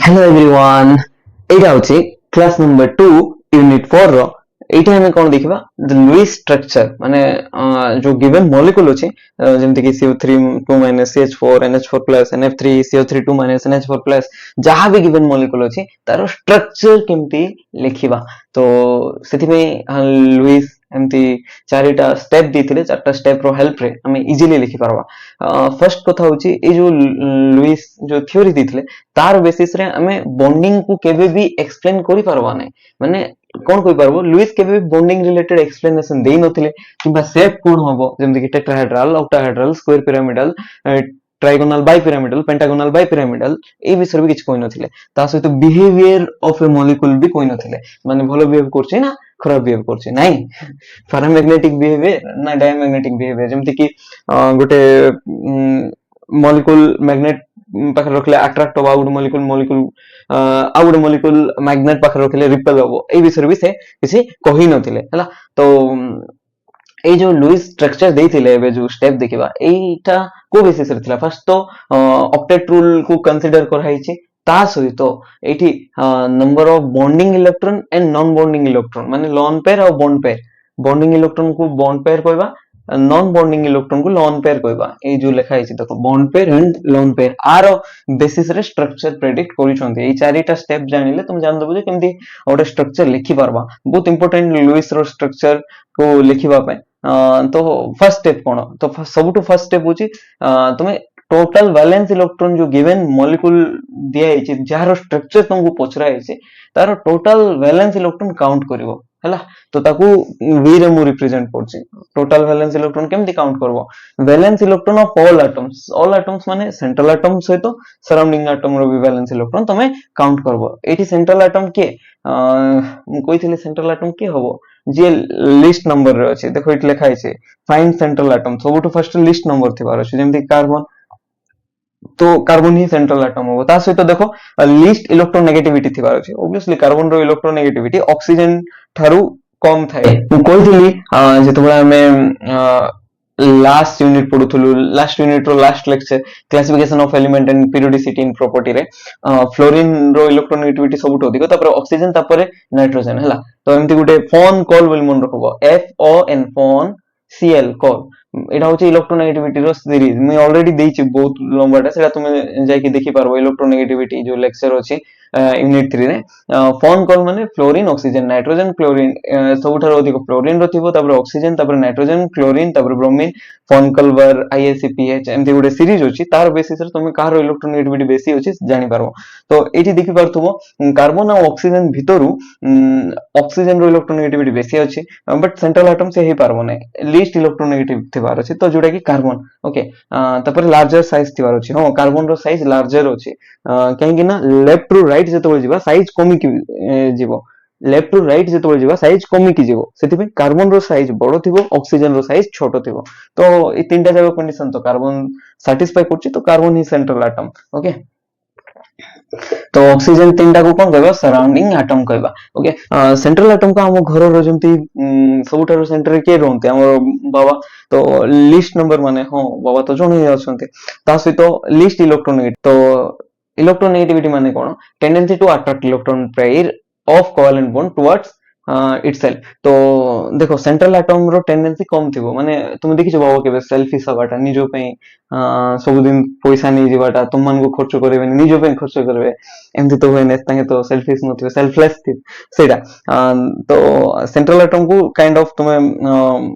Hello everyone एटा होची class number 2 unit 4 रो एटा हमें कोन देखिबा द लुईस स्ट्रक्चर माने जो गिवन मॉलिक्यूल अछि जेमति कि CO3 2 CH4 NH4+ NF3 CO3 2 NH4+ जहां भी गिवन मॉलिक्यूल अछि तारो स्ट्रक्चर केमति लिखिबा तो सेति में लुईस एमती चारिटा स्टेप दिथिले चारटा स्टेप रो हेल्प रे हमें इजीली लिखि परबा फर्स्ट कथा होची ए जो लुईस जो थ्योरी दिथिले तार बेसिस रे हमें बॉन्डिंग को केबे भी एक्सप्लेन करि परबा नै माने कोन कहि परबो लुईस केबे भी बॉन्डिंग रिलेटेड एक्सप्लेनेशन देई नथिले किबा शेप कोन होबो जेमति कि tetrahedral octahedral square pyramidal trigonal bipyramidal pentagonal bipyramidal ए विषय भी किछ कोइ नथिले ता सहित बिहेवियर ऑफ ए मॉलिक्यूल भी कोइ नथिले माने भलो बिहेव करछि ना खराब बिहेव करछि नाही पैरामैग्नेटिक बिहेवियर ना डायमैग्नेटिक बिहेवियर जेमति कि गोटे मॉलिक्यूल मैग्नेट पाखे रखले अट्रैक्ट होबा गुड मॉलिक्यूल मॉलिक्यूल आ गुड मॉलिक्यूल मैग्नेट पाखे रखले रिपेल होबो ए विषय भी से किसी कहि नथिले हला तो ए जो लुईस स्ट्रक्चर देथिले एबे जो स्टेप देखिबा एटा को बेसिस रे थिला फर्स्ट तो ऑक्टेट रूल को कंसीडर कराइछि ता सहित एठी number of bonding electron and non bonding electron माने लोन पेयर और बॉन्ड पेयर बॉन्डिंग इलेक्ट्रॉन को बॉन्ड पेयर कहबा नॉन बॉन्डिंग इलेक्ट्रॉन को लोन पेयर कहबा ए जो लिखा है देखो bond pair and lone pair आर बेसिस रे स्ट्रक्चर प्रेडिक्ट करिसंती ए चारिटा स्टेप जानिले तुम जान दबो जे केमती ओटे स्ट्रक्चर लिखि परबा बहुत इंपोर्टेंट लुईस रो स्ट्रक्चर को लिखिबा पे तो फर्स्ट स्टेप कोन तो सबटू फर्स्ट स्टेप होची तुमे टोटल वैलेंस इलेक्ट्रॉन जो गिवन मॉलिक्यूल दिया है जार स्ट्रक्चर तुमको पचरा है तार टोटल वैलेंस इलेक्ट्रॉन काउंट करिवो हला तो ताकू वी रे मु रिप्रेजेंट करछि टोटल वैलेंस इलेक्ट्रॉन केमति काउंट करबो valence electron of all atoms माने सेंट्रल एटम सहित सराउंडिंग एटम रो भी वैलेंस इलेक्ट्रॉन तमे काउंट करबो एठी सेंट्रल एटम के मु कहिथिले सेंट्रल एटम के हबो जे लिस्ट नंबर रे अछि देखो इट लिखा है फाइंड सेंट्रल एटम सबटू फर्स्ट लिस्ट नंबर थिबार अछि जेमति कार्बन तो कार्बन ही सेंट्रल एटम होबो ता सहित देखो लिस्ट इलेक्ट्रोनेगेटिविटी थिबार अछि ऑब्वियसली कार्बन रो इलेक्ट्रोनेगेटिविटी ऑक्सीजन थारु कम थाए मु कहिथिली जेतबा हमें लास्ट यूनिट पढुथुलु लास्ट यूनिट रो last lecture classification of element and periodicity in property रे फ्लोरीन रो इलेक्ट्रोनेगेटिविटी सबटु अधिक तापर ऑक्सीजन तापर नाइट्रोजन हला तो एमति गुटे फोन कॉल बोल मन रखबो FON फोन Cl कॉल एटा होची इलेक्ट्रोनेगेटिविटी रो सीरीज मैं ऑलरेडी देइछि बहुत लंबाटा सेटा तुमे जाय कि देखि पारबो इलेक्ट्रोनेगेटिविटी जो लेक्चर होची यूनिट 3 रे फोन कॉल माने फ्लोरीन ऑक्सीजन नाइट्रोजन क्लोरीन सबठार अधिक फ्लोरीन रो थिबो तापर ऑक्सीजन तापर नाइट्रोजन क्लोरीन तापर ब्रोमीन फोन कल्वर IACPH एमति गुटे सीरीज होची तार बेसिस रे तुमे कार इलेक्ट्रोनेगेटिविटी बेसी होची जानि पारबो तो एठी देखि पारथुबो कार्बन और ऑक्सीजन भितरु ऑक्सीजन रो इलेक्ट्रोनेगेटिविटी बेसी अछि बट सेंट्रल एटम से हे पारबो नै लीस्ट इलेक्ट्रोनेगेटिव थिबार अछि तो जोटा कि कार्बन ओके तापर लार्जर साइज थिबार अछि हो कार्बन रो साइज लार्जर अछि कहीं कि ना लेफ्ट टू राइट जेतो जिबा साइज कमी कि जिवो लेफ्ट टू राइट जेतो जिबा साइज कमी कि जिवो सेति पे कार्बन रो साइज बडो थिबो ऑक्सीजन रो साइज छोटो थिबो तो ए तीनटा जागा कंडीशन तो कार्बन सैटिस्फाई करछि तो कार्बन ही सेंट्रल एटम ओके तो ऑक्सीजन तीनटा को कोन कहबा सराउंडिंग एटम कहबा ओके सेंट्रल एटम का हम घर रो जेमति सबुठारो सेंटर के रहंते हमर बाबा तो लिस्ट नंबर माने हो बाबा तो जणे अछंते ता सहित लिस्ट इलेक्ट्रोनेगेटिव तो इलेक्ट्रोनेगेटिविटी माने कोन tendency to attract electron pair of covalent bond towards itself तो देखो सेंट्रल एटम रो टेंडेंसी कम थिबो माने तुम देखि बाबा केबे सेल्फिश हबाटा निजो पे सब दिन पैसा नै जिबाटा तुम मन को खर्च करबे निजो पे खर्च करबे एमति तो होने ताके तो सेल्फिश नथिबे सेल्फलेस थि सेडा तो सेंट्रल एटम को काइंड ऑफ तुम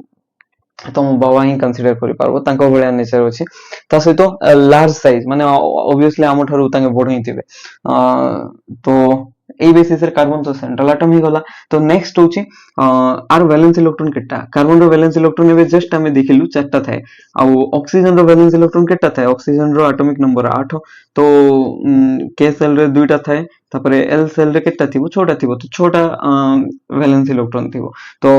तुम बाबा ही कंसीडर करि पारबो तांको भलिया नेचर अछि ता सहित लार्ज साइज माने ऑब्वियसली हम ठारू तांके बढई थिबे तो ए बेसिस रे कार्बन तो सेंट्रल एटम ही गला तो नेक्स्ट होची आर वैलेंस इलेक्ट्रॉन केटा कार्बन रो वैलेंस इलेक्ट्रॉन एबे जस्ट हमें देखिलु चारटा थाए आ ऑक्सीजन रो वैलेंस इलेक्ट्रॉन केटा थाए ऑक्सीजन रो एटॉमिक नंबर 8 तो के सेल रे दुईटा थाए तापरे एल सेल रे केटा थिबो छोटा थिबो तो छोटा वैलेंस इलेक्ट्रॉन थिबो तो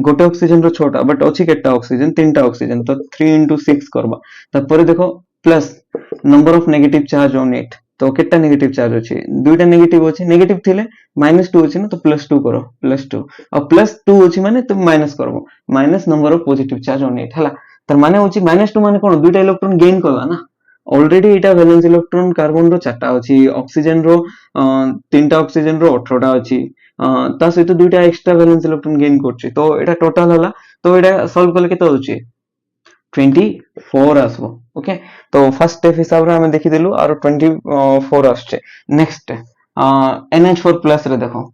गोटे ऑक्सीजन रो छोटा बट अछि केटा ऑक्सीजन तीनटा ऑक्सीजन तो 3 * 6 करबा तापरे देखो plus number of negative charge on it तो केटा नेगेटिव चार्ज अछि दुईटा नेगेटिव अछि नेगेटिव थिले -2 अछि न तो +2 करो +2 और +2 अछि माने तुम माइनस करबो minus number of positive charge on it हला तर माने होछि -2 माने कोन दुईटा इलेक्ट्रॉन गेन करला ना ऑलरेडी एटा वैलेंस इलेक्ट्रॉन कार्बन रो 4टा अछि, ऑक्सीजन रो 3टा ऑक्सीजन रो 18टा अछि, ता सहित दुईटा एक्स्ट्रा वैलेंस इलेक्ट्रॉन गेन करछि, तो एटा टोटल हला। तो एटा सॉल्व कले केते होछि 24 आसबो। ओके, तो फर्स्ट स्टेप हिसाब रे हमें देखि देलु और 24 आछे। नेक्स्ट NH4 प्लस रे देखो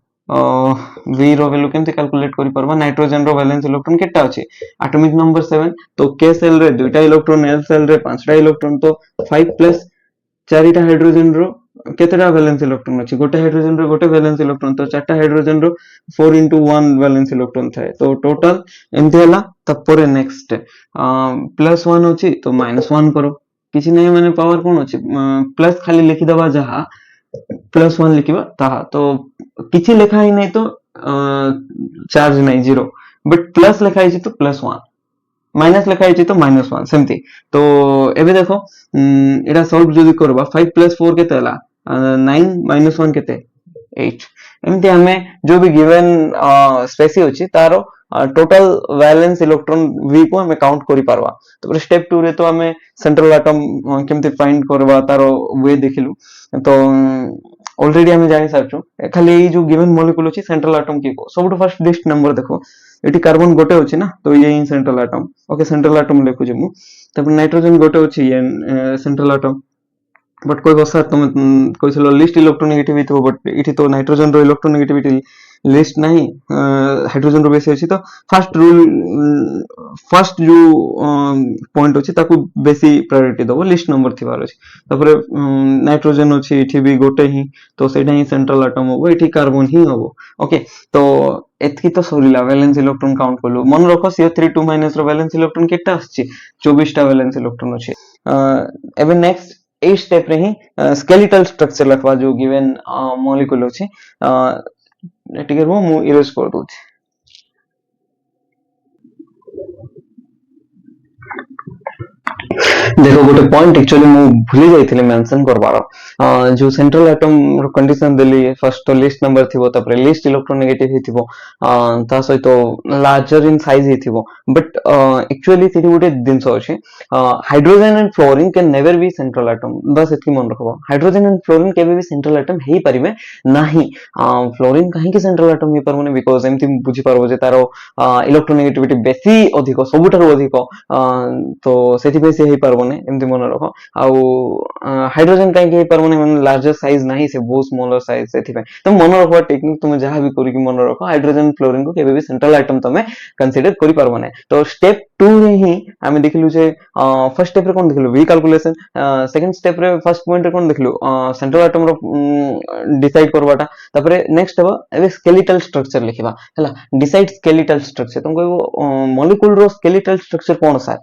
V रो वैल्यू केमते कैलकुलेट करि परबा। नाइट्रोजन रो वैलेंस इलेक्ट्रॉन केटा अछि, एटॉमिक नंबर 7, तो K सेल रे दुईटा इलेक्ट्रॉन, L सेल रे 5टा इलेक्ट्रॉन, तो 5 प्लस 4टा हाइड्रोजन रो केतेटा वैलेंस इलेक्ट्रॉन अछि, गोटे हाइड्रोजन रो गोटे वैलेंस इलेक्ट्रॉन, तो 4टा हाइड्रोजन रो 4 into 1 वैलेंस इलेक्ट्रॉन थाए, तो टोटल एमती हला। तपर नेक्स्ट +1 अछि तो -1 करो, किछि नै माने पावर कोन अछि, प्लस खाली लिखि दबा जहा +1 लिखिबा ताहा, तो किछि लेखा ही नै तो चार्ज नै जीरो, बट प्लस लेखा है तो +1, माइनस लेखा है तो -1 सेमती। तो एबे देखो एटा सॉल्व जदि करबा 5 + 4 केते हला 9 -1 केते 8, एमती हमें जो भी गिवन स्पेसी अछि तारो टोटल वैलेंस इलेक्ट्रॉन V को हमें काउंट करि पारबा। तो स्टेप 2 रे तो हमें सेंट्रल एटम केमते फाइंड करबा तारो वे देखिलु। तो ऑलरेडी हमें जानि सारछु, खाली ए जो गिवन मॉलिक्यूल अछि सेंट्रल एटम की को सबटो फर्स्ट लिस्ट नंबर देखो, एटी कार्बन गोटे अछि ना, तो ये central atom. Okay, central atom लिखु जे मु, तब नाइट्रोजन गोटे अछि ये सेंट्रल एटम, बट कोई बसा तुम कहलो लिस्ट इलेक्ट्रोनेगेटिविटी हो, बट इठी तो नाइट्रोजन रो इलेक्ट्रोनेगेटिविटी लिस्ट नहीं, हाइड्रोजन रो बेसी अछि, तो फर्स्ट रूल फर्स्ट जो पॉइंट अछि ताकू बेसी प्रायोरिटी दबो, लिस्ट नंबर थिबार अछि। तापर नाइट्रोजन अछि इठी भी गोटे ही, तो सेटा ही सेंट्रल एटम होबो, इठी कार्बन ही होबो। ओके, तो एतकी तो सरीला वैलेंस इलेक्ट्रॉन काउंट करलो। मन रखो CO3 2- रो वैलेंस इलेक्ट्रॉन केटा आछि 24टा वैलेंस इलेक्ट्रॉन अछि। एबे नेक्स्ट ए स्टेप रे ही स्केलेटल स्ट्रक्चर लखवा जो गिवन मॉलिक्यूल अछि, टिके रो मु इरेज कर दोछि। देखो गोटे पॉइंट एक्चुअली मु भूली जाइथिले मेंशन करबार, जो सेंट्रल एटम रो कंडीशन देली, फर्स्ट तो लिस्ट नंबर थिबो, तापर लिस्ट इलेक्ट्रोनेगेटिव हिथिबो, ता सहित लार्जर इन साइज हिथिबो, बट एक्चुअली सेठी गोटे दिनसो अछि, hydrogen and fluorine can never be central atom, बस एतकी मन रखबो। हाइड्रोजन एंड फ्लोरीन केबे भी सेंट्रल एटम हेई परिबे नाही। फ्लोरीन काहे कि सेंट्रल एटम हेई परबोने, बिकॉज़ एमती बुझी पारबो जे तारो इलेक्ट्रोनेगेटिविटी बेसी अधिक, सबुठारो अधिक, तो सेठी पे से हेई परबोने, एमती मन रखो। आउ हाइड्रोजन काहे कि हेई परबोने, माने लार्जर साइज नाही, से बहुत स्मॉलर साइज, सेठी पे तुम मन रखो टेक्निक, तुम जहां भी करी कि मन रखो, हाइड्रोजन फ्लोरीन को केबे भी सेंट्रल एटम तमे कंसीडर करि परबोने। तो स्टेप 2 रे ही आमे देखिलु जे फर्स्ट स्टेप रे कोन देखिलु V कैलकुलेशन, सेकंड स्टेप रे फर्स्ट पॉइंट रे कोन देखिलु सेंट्रल एटम रो डिसाइड करबाटा, तापरे नेक्स्ट हबो एबे स्केलेटल स्ट्रक्चर लिखिबा हला, डिसाइड स्केलेटल स्ट्रक्चर। तुम कहबो मॉलिक्यूल रो स्केलेटल स्ट्रक्चर कोन सर,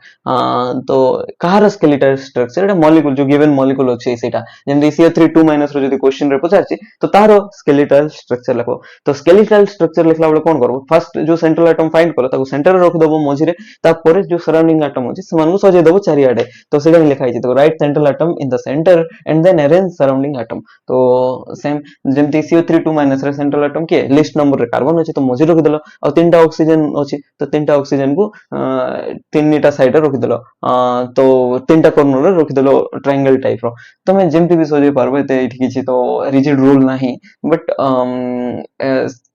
तो कहार स्केलेटल स्ट्रक्चर एटा मॉलिक्यूल जो गिवन मॉलिक्यूल अछि सेटा, जेमि CO3 2- रो जदि क्वेश्चन रे पचारछि तो तारो स्केलेटल स्ट्रक्चर लिखो। तो स्केलेटल स्ट्रक्चर लिखला बेले कोन करबो, फर्स्ट जो सेंट्रल एटम फाइंड करो ताको सेंटर रे रख दबो मझिरे, तापर जो सराउंडिंग एटम अछि समान को सजे दबो चारिआडे, तो सेटा ही लिखा हिछि, तो write central atom in the center and then arrange surrounding atom. तो सेम जेमति CO3 2- रे सेंट्रल एटम के लिस्ट नंबर रे कार्बन अछि, तो मझिरे रख देलो, और तीनटा ऑक्सीजन अछि, तो तीनटा ऑक्सीजन को तीनटा साइड रे रख देलो, तो तीनटा कॉर्नर रे रख देलो ट्रायंगल टाइप रो। तमे जेमति भी सजे पारबो, एते एठी किछि तो रिजिड रूल नाही, बट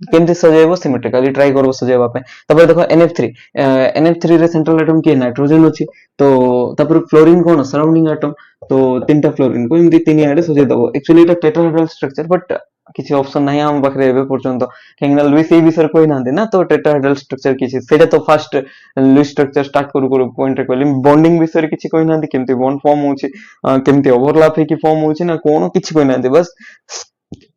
केमति सजेबो सिमेट्रिकली ट्राई करबो सजेबा पे। तबे देखो NF3 रे सेंट्रल एटम के नाइट्रोजन अछि, तो तापर फ्लोरीन कोन सराउंडिंग एटम, तो तीनटा फ्लोरीन को एमति तीन आडे सजे दबो। Actually Etah tetrahedral structure, but किछि ऑप्शन नाही हम पाखरे एबे पर्यंत, काहेकि लुइस ए विषय कोइ नांदे ना, तो टेट्राहेड्रल स्ट्रक्चर किछि सेटा तो फर्स्ट लुइस स्ट्रक्चर स्टार्ट करू पॉइंट रे कहली, बॉन्डिंग विषय किछि कोइ नांदे, केमति बॉन्ड फॉर्म होछि, केमति ओवरलैप हे कि फॉर्म होछि ना कोन किछि कोइ नांदे, बस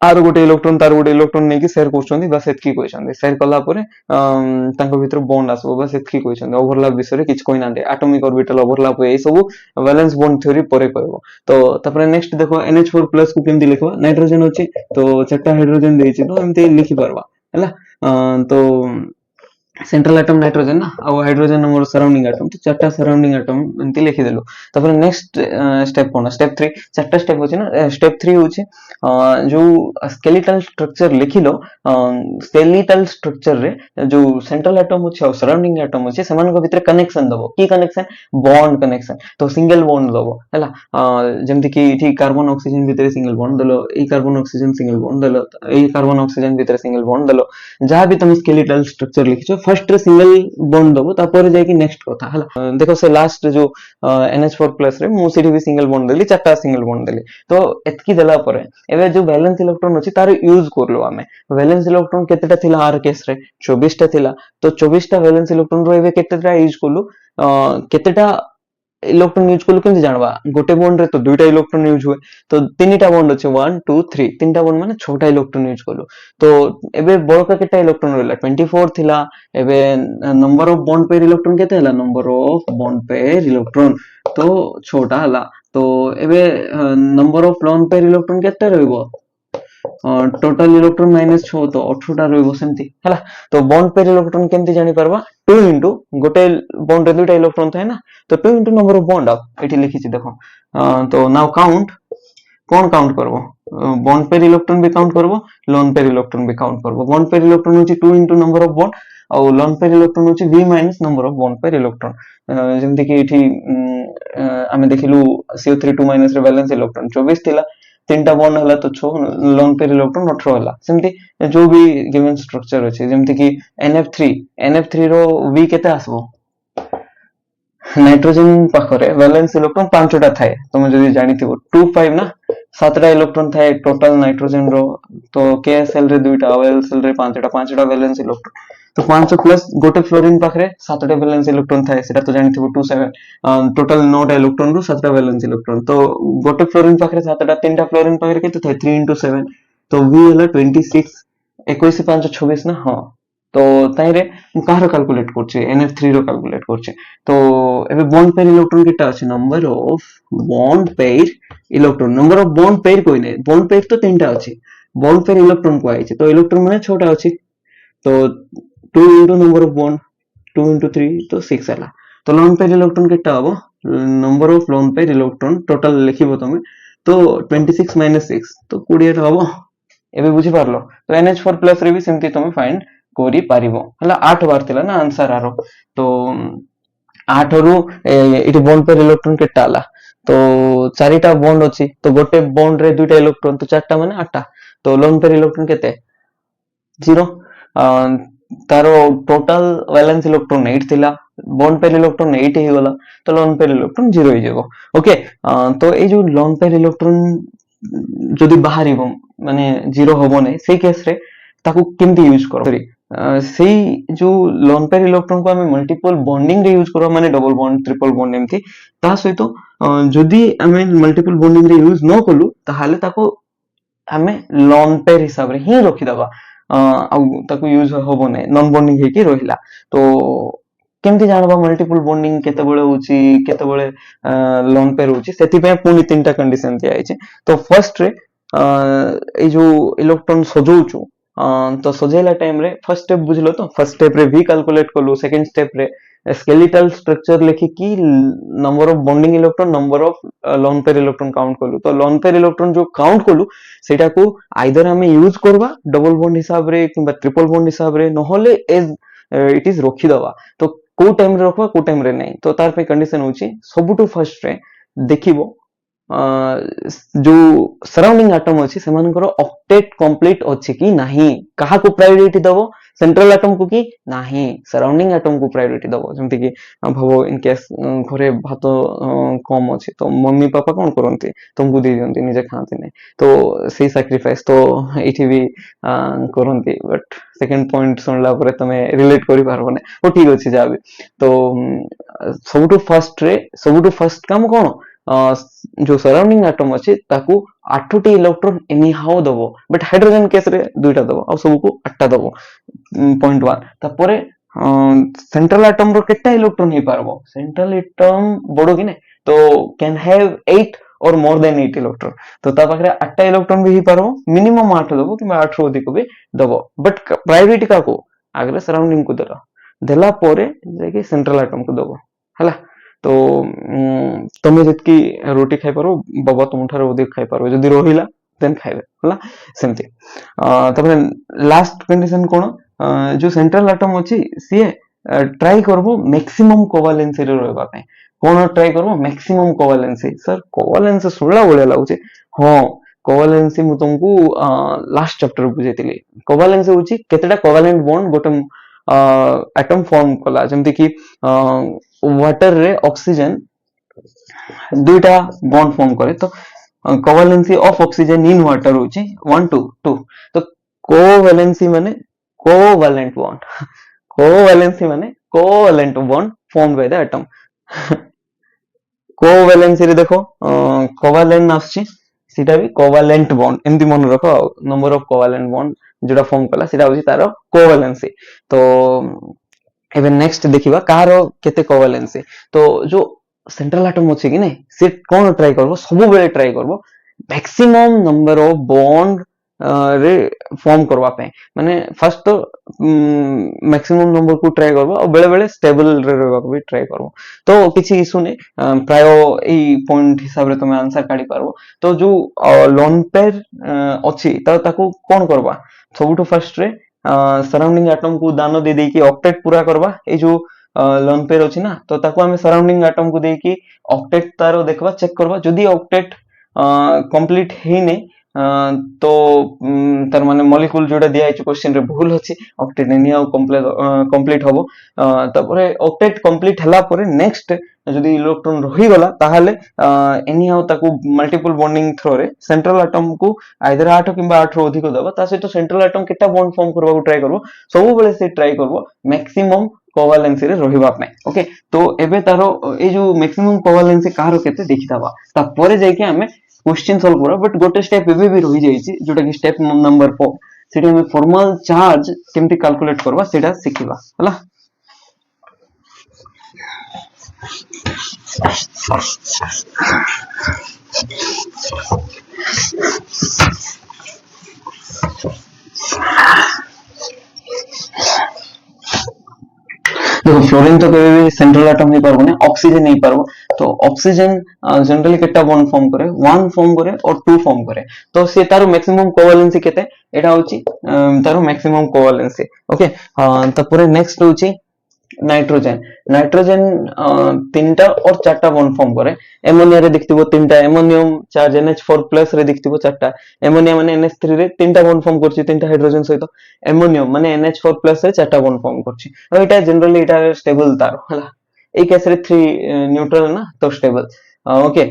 आर गोटे इलेक्ट्रॉन तार गोटे इलेक्ट्रॉन नेकी शेयर करछन्ती, बस एतकी कहछन्ती, शेयर कला परे तांको भितर बॉन्ड आसबो, बस एतकी कहछन्ती। ओवरलैप विषय किछि कोइ नांदे, एटॉमिक ऑर्बिटल ओवरलैप ए सब वैलेंस बॉन्ड थ्योरी परे कहबो। तो तापर नेक्स्ट देखो NH4+ को केमति लिखबा, नाइट्रोजन अछि तो चारटा हाइड्रोजन देछि, तो एमति लिखि परबा हला। तो सेंट्रल एटम नाइट्रोजन ना और हाइड्रोजन हमर सराउंडिंग एटम तो चारटा सराउंडिंग एटम एमती लिखि देलु तापर नेक्स्ट स्टेप कोन स्टेप 3 चारटा स्टेप होची ना स्टेप 3 होची जो स्केलेटल स्ट्रक्चर लिखिलो स्केलेटल स्ट्रक्चर रे जो सेंट्रल एटम होची और सराउंडिंग एटम होची समान को भीतर कनेक्शन दबो की कनेक्शन बॉन्ड कनेक्शन तो सिंगल बॉन्ड दबो हला जेमति कि इठी कार्बन ऑक्सीजन भीतर सिंगल बॉन्ड दलो ए कार्बन ऑक्सीजन सिंगल बॉन्ड दलो ए कार्बन ऑक्सीजन भीतर सिंगल बॉन्ड दलो जहां भी तुम स्केलेटल स्ट्रक्चर लिखिছো फर्स्ट सिंगल बॉन्ड दबो तापर जाय कि नेक्स्ट कथा हला देखो से लास्ट जो NH4+ रे मु सेठी भी सिंगल बॉन्ड देली चारटा सिंगल बॉन्ड देली तो एतकी देला परे एबे जो वैलेंस इलेक्ट्रॉन अछि तार यूज करलो आमे वैलेंस इलेक्ट्रॉन केतेटा थिला आर केस रे 24 टा थिला तो 24 टा वैलेंस इलेक्ट्रॉन रो एबे केतेटा यूज करलु केतेटा इलेक्ट्रॉन यूज करलु केमति जानबा गोटे बॉन्ड रे तो दुईटा इलेक्ट्रॉन यूज हुए तो तीनटा बॉन्ड अछि 1 2 3 तीनटा बॉन्ड माने छटा इलेक्ट्रॉन यूज करलु तो एबे बड़का केटा इलेक्ट्रॉन रहला 24 थिला एबे number of bond pair electron केते हला number of bond pair electron तो छोटा हला तो एबे number of lone pair electron केते रहइबो टोटल इलेक्ट्रॉन माइनस 6 तो 18 टा रहइबो सेमति हला तो बॉन्ड पेयर इलेक्ट्रॉन केमति जानि परबा 2 इनटू गोटे बॉन्ड रे दुटा इलेक्ट्रॉन थाए ना तो 2 इनटू नंबर ऑफ बॉन्ड आप एठी लिखिछि देखो तो नाउ काउंट कौन काउंट करबो बॉन्ड पेयर इलेक्ट्रॉन भी काउंट करबो लोन पेयर इलेक्ट्रॉन भी काउंट करबो बॉन्ड पेयर इलेक्ट्रॉन होची 2 इनटू नंबर ऑफ बॉन्ड और लोन पेयर इलेक्ट्रॉन होची v minus number of bond pair electron जेमति कि एठी आमे देखिलु CO3 2 माइनस रे बैलेंस इलेक्ट्रॉन 24 थिला तीनटा बॉन्ड हला तो 6 लोन पेयर इलेक्ट्रॉन 18 हला सेमति जो भी गिवन स्ट्रक्चर अछि जेमति कि NF3 रो v केते आसबो नाइट्रोजन पाखरे वैलेंस इलेक्ट्रॉन 5टा थाए तुम जदी जानिथिबो 2 5 ना 7टा इलेक्ट्रॉन थाए टोटल नाइट्रोजन रो तो KSL रे दुईटा OLCL रे 5टा वैलेंस इलेक्ट्रॉन तो 5 प्लस गोटे फ्लोरीन पाखरे 7टा वैलेंस इलेक्ट्रॉन थाए सेटा तो जानिथिबो 2 7 टोटल 9टा इलेक्ट्रॉन रो 7टा वैलेंस इलेक्ट्रॉन तो गोटे फ्लोरीन पाखरे 7टा तीनटा फ्लोरीन पाखरे केते थाए 3 into 7 तो v हला 26 21 5 26 ना हां तो ताइरे कहार कैलकुलेट करछे NF3 रो कैलकुलेट करछे तो एबे बॉन्ड पेयर इलेक्ट्रॉन केटा अछि number of bond pair electron number of bond pair कोइ नै बॉन्ड पेयर तो तीनटा अछि बॉन्ड पेयर इलेक्ट्रॉन को आइছে तो इलेक्ट्रॉन माने 6टा अछि तो 2 into number of bond 2 into 3 तो 6 हला तो लोन पेयर इलेक्ट्रॉन केटा हबो number of lone pair electron total लिखिबो तमे तो 26 minus 6 तो 20 हबो एबे बुझि पारलो तो NH4+ रे भी सेमति तमे फाइंड कोरी पारिबो हला 8 बार थिला ना आंसर आरो तो 8 रु इटी बॉन्ड पेयर इलेक्ट्रॉन केटा हला तो चारिटा बॉन्ड अछि तो गोटे बॉन्ड रे दुईटा इलेक्ट्रॉन तो चारटा माने 8टा तो लोन पेयर इलेक्ट्रॉन केते 0 तारो टोटल वैलेंस इलेक्ट्रॉन 8 थिला बॉन्ड पेयर इलेक्ट्रॉन 8 हे गला तो लोन पेयर इलेक्ट्रॉन 0 हे जेबो ओके तो ए जो लोन पेयर इलेक्ट्रॉन जदी बाहरिबो माने 0 होबो नै सेई केस रे ताकू केमति यूज करो सॉरी सेई जो लोन पेयर इलेक्ट्रॉन को हमें मल्टीपल बॉन्डिंग रे यूज करो माने डबल बॉन्ड ट्रिपल बॉन्ड एमती ता सहित जदी हमें मल्टीपल बॉन्डिंग रे यूज न कलु ताहाले ताको हमें लोन पेयर हिसाब रे ही रखि दबा ताको यूज होबो नै नॉन बॉन्डिंग हे कि रहिला तो केमति जानबा मल्टीपल बॉन्डिंग केते बेले होची केते बेले लोन पेयर होची सेति पे पुनी तीनटा कंडीशन दिया आइছে तो फर्स्ट रे ए जो इलेक्ट्रॉन सजौचु तो सजेला टाइम रे फर्स्ट स्टेप बुझलो तो फर्स्ट स्टेप रे v कैलकुलेट करलो सेकंड स्टेप रे स्केलेटल स्ट्रक्चर लिखि कि number of bonding electron number of lone pair electron count करलु तो लोन पेयर इलेक्ट्रॉन जो काउंट करलु सेटा को आइदर हमें यूज करबा डबल बॉन्ड हिसाब रे किबा ट्रिपल बॉन्ड हिसाब रे नहले एज इट इज रखि दबा तो को टाइम रे रखबा को टाइम रे नै तो तार पे कंडीशन होची सबुटु फर्स्ट रे देखिबो जो सराउंडिंग एटम अछि सेमानकर ऑक्टेट कंप्लीट अछि कि नाही कहा को प्रायोरिटी दबो सेंट्रल एटम को कि नाही सराउंडिंग एटम को प्रायोरिटी दबो जेमति कि भाबो इन केस घरे भात कम अछि तो मम्मी पापा कोन करंती तुमको दे दियंती निजे खांती नै तो सेही सैक्रिफाइस तो एठी भी करंती बट सेकंड पॉइंट सुनला परे तमे रिलेट करि पारबो नै ओ ठीक अछि जाबे तो सबुटु फर्स्ट काम कोन जो सराउंडिंग एटम अछि ताकू 8टी इलेक्ट्रॉन एनी हाउ दबो बट हाइड्रोजन केस रे दुईटा दबो आ सब को 8टा दबो पॉइंट 1 तापरे सेंट्रल एटम रो केटा इलेक्ट्रॉन हे पारबो सेंट्रल एटम बडो कि नै तो कैन हैव 8 और मोर देन 8 इलेक्ट्रॉन तो ता पाखरे 8टा इलेक्ट्रॉन भी हे पारबो मिनिमम 8 दबो कि 8 रो अधिक भी दबो बट प्रायोरिटी का को आगले सराउंडिंग को दला देला परे जाके सेंट्रल आटम को दबो हला तो तमे जतकी रोटी खाइ पारो बाबा तुमठार अधिक खाइ पारो जदी रहिला देन खाइबे हला सेमती तबे लास्ट कंडीशन कोन जो सेंट्रल आटम अछि सी ट्राई करबो मैक्सिमम कोवेलेंसी रे रहबा पे कोन ट्राई करबो मैक्सिमम कोवेलेंसी सर कोवेलेंसी सुळला बोले लागुचे हां कोवेलेंसी मु तुमको लास्ट चैप्टर बुझेतिली कोवेलेंसी होची केतेटा कोवेलेंट बॉन्ड गोटे एटम फॉर्म कला जेमति कि वाटर रे ऑक्सीजन दुईटा बॉन्ड फॉर्म करे तो covalency of oxygen in water होची 1 to 2 तो कोवेलेंसी माने कोवेलेंट बॉन्ड कोवेलेंसी माने covalent bond form by the atom covalency रे देखो कोवेलेंट आछी सीटा भी कोवेलेंट बॉन्ड एमती मन रखो नंबर ऑफ कोवेलेंट बॉन्ड जोटा फॉर्म कला सीटा होची तारो कोवेलेंसी तो एबे नेक्स्ट देखिबा कारो केते कोवेलेंसी तो जो सेंट्रल एटम अछि कि नै से कोन ट्राई करबो सब बेले ट्राई करबो मैक्सिमम नंबर ऑफ बॉन्ड रे फॉर्म करवा पे माने फर्स्ट तो मैक्सिमम नंबर को ट्राई करबो और बेले बेले स्टेबल रे रहबा को भी ट्राई करबो तो किछि इशू नै प्राय एई पॉइंट हिसाब रे तुम आंसर काढी पारबो तो जो लोन पेयर अछि त ताको कोन करबा सबटू फर्स्ट रे सराउंडिंग एटम को दान दे दे कि ऑक्टेट पूरा करबा ए जो लोन पेयर अछि ना तो ताको हमें सराउंडिंग एटम को दे कि ऑक्टेट तारो देखबा चेक करबा जदी ऑक्टेट कंप्लीट हे नै तो तार माने मॉलिक्यूल जोडा दिया है क्वेश्चन रे भूल अछि ऑक्टेट नै आ कंप्लीट होबो तपरे ऑक्टेट कंप्लीट हला परे नेक्स्ट जदी इलेक्ट्रॉन रही गला ताहाले एनी हाउ ताको मल्टीपल बॉन्डिंग थ्रो रे सेंट्रल एटम को आइदर 8 किबा 8 रो अधिक दबा ता सहित सेंट्रल एटम केटा बॉन्ड फॉर्म करबा को ट्राई करबो सब बेले से ट्राई करबो मैक्सिमम कोवेलेंसी रे रहिबा पे ओके तो एबे तारो ए जो मैक्सिमम कोवेलेंसी कारो केते देखिताबा ता परे जाय के हमें क्वेश्चन सॉल्व करा बट गोटे स्टेप एबे भी रही जाईची जोटा कि स्टेप नंबर 4 सेठी हमें फॉर्मल चार्ज केमती कैलकुलेट करबा सेटा सिखिबा हला देखो फ्लोरीन तो कभी भी सेंट्रल एटम नहीं पारबो ना ऑक्सीजन नहीं पारबो तो ऑक्सीजन जनरली केटा बॉन्ड फॉर्म करे 1 फॉर्म करे और 2 फॉर्म करे तो से तारो मैक्सिमम कोवेलेंसी केते एटा होची तारो मैक्सिमम कोवेलेंसी ओके तपरे नेक्स्ट होची नाइट्रोजन नाइट्रोजन तीनटा और चारटा बॉन्ड फॉर्म करे एमोनिया रे देखतिबो तीनटा एमोनियम चार्ज NH4+ रे देखतिबो चारटा एमोनिया माने NH3 रे तीनटा बॉन्ड फॉर्म करछि तीनटा हाइड्रोजन सहित एमोनियम माने NH4+ रे चारटा बॉन्ड फॉर्म करछि और एटा जनरली एटा स्टेबल तार हला ए केस रे 3 न्यूट्रल ना तो स्टेबल ओके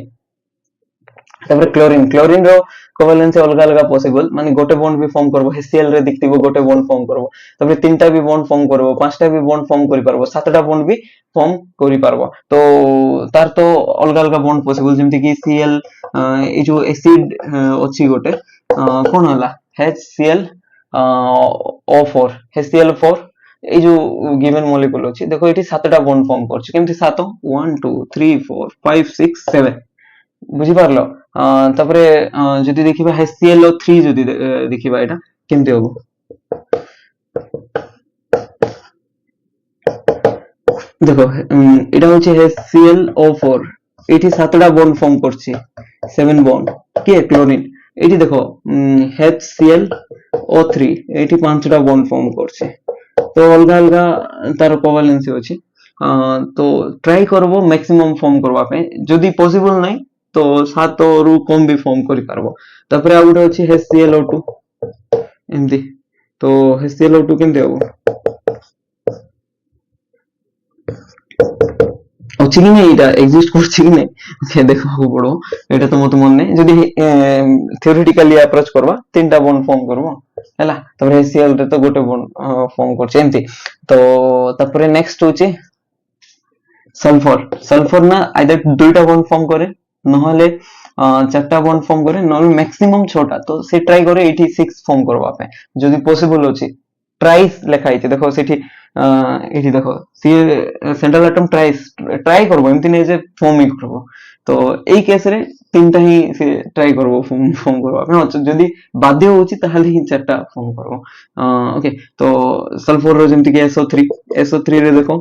तबरे क्लोरीन क्लोरीन रो कोवेलेंसी अलग अलग पॉसिबल माने गोटे बॉन्ड भी फॉर्म करबो HCl रे देखतिबो गोटे बॉन्ड फॉर्म करबो तबरे तीनटा भी बॉन्ड फॉर्म करबो पांचटा भी बॉन्ड फॉर्म करि पारबो सातटा बॉन्ड भी फॉर्म करि पारबो तो तार तो अलग अलग बॉन्ड पॉसिबल जेमति कि Cl ए जो एसिड अछि गोटे कोन होला HCl O4 HCl4 ए जो गिवन मॉलिक्यूल अछि देखो एठी सातटा बॉन्ड फॉर्म करछि केमति सातो 1 2 3 4 5 6 7 बुझी पारलो तपरे जदी देखिबा HClO3 जदी देखिबा एटा केमते होबो देखो एटा होछि HClO4 एठी सातटा बॉन्ड फॉर्म करछि 7 बॉन्ड के क्लोरीन एठी देखो HClO3 एठी पांचटा बॉन्ड फॉर्म करछि तो अलग अलग तार कोवेलेंसी अछि तो ट्राई करबो मैक्सिमम फॉर्म करबा पे जदी पॉसिबल नै तो 7 रु कम भी फॉर्म करि पारबो तपरे आ गुटे अछि HClO2 एमती तो HClO2 केमते होबो अछि कि नै एटा एग्जिस्ट करछि कि नै के देखबो पड़ो एटा तो मत मन नै जदी थ्योरेटिकली अप्रोच करबा तीनटा बॉन्ड फॉर्म करबो हैला तपरे HCl रे तो गोटे बॉन्ड फॉर्म करछि एमती तो तपरे नेक्स्ट होछि सल्फर सल्फर ना आइदर दुईटा बॉन्ड फॉर्म करे नहले चारटा बॉन्ड फॉर्म करे नहले मैक्सिमम 6टा तो से ट्राई करे 86 फॉर्म करबा पे जदी पॉसिबल अछि ट्राइस लिखाइ छै देखो सेठी एठी देखो सी सेंट्रल एटम ट्राइस ट्राई करबो एमति नै जे फॉर्म ही करबो तो एई केस रे तीनटा ही से ट्राई करबो फॉर्म करबा हां जदी बाध्य होची ताहले ही चारटा फॉर्म करबो ओके तो सल्फर रो जेमति के SO3 रे देखो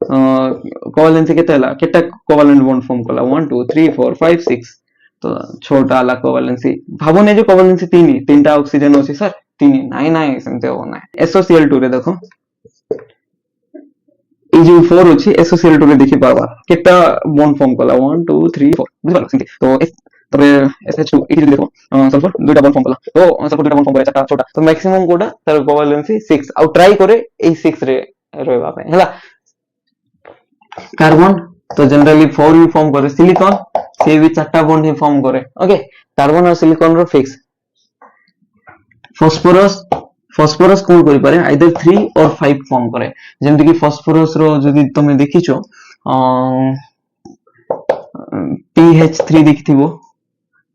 कोवैलेंसी केते हला केटा कोवैलेंट बॉन्ड फॉर्म कला 1 2 3 4 5 6 तो छोटा हला कोवैलेंसी भाबो ने जो कोवैलेंसी तीनटा ऑक्सीजन होची सर तीन नाइ नाइ सेमते हो ना SOCl2 रे देखो এই যে 4 ଅଛି SOCl2 ରେ ଦେଖି पावा केटा बॉन्ड फॉर्म कला 1 2 3 4 बुझ पालो सेमति तो तबे SH2 एठी जे देखो सल्फर दुईटा बॉन्ड फॉर्म कला तो सल्फर दुईटा बॉन्ड फॉर्म करे चारटा छोटा तो मैक्सिमम कोडा तार कोवैलेंसी 6 आउ ट्राई करे ए 6 रे रहबा पे हला कार्बन तो जनरली 4 ही फॉर्म करे सिलिकॉन से भी चारटा बॉन्ड ही फॉर्म करे ओके कार्बन और सिलिकॉन रो फिक्स फास्फोरस फास्फोरस कोन करि पारे आइदर 3 और 5 फॉर्म करे जेमति कि फास्फोरस रो जदि तमे देखिछो PH3 देखिथिबो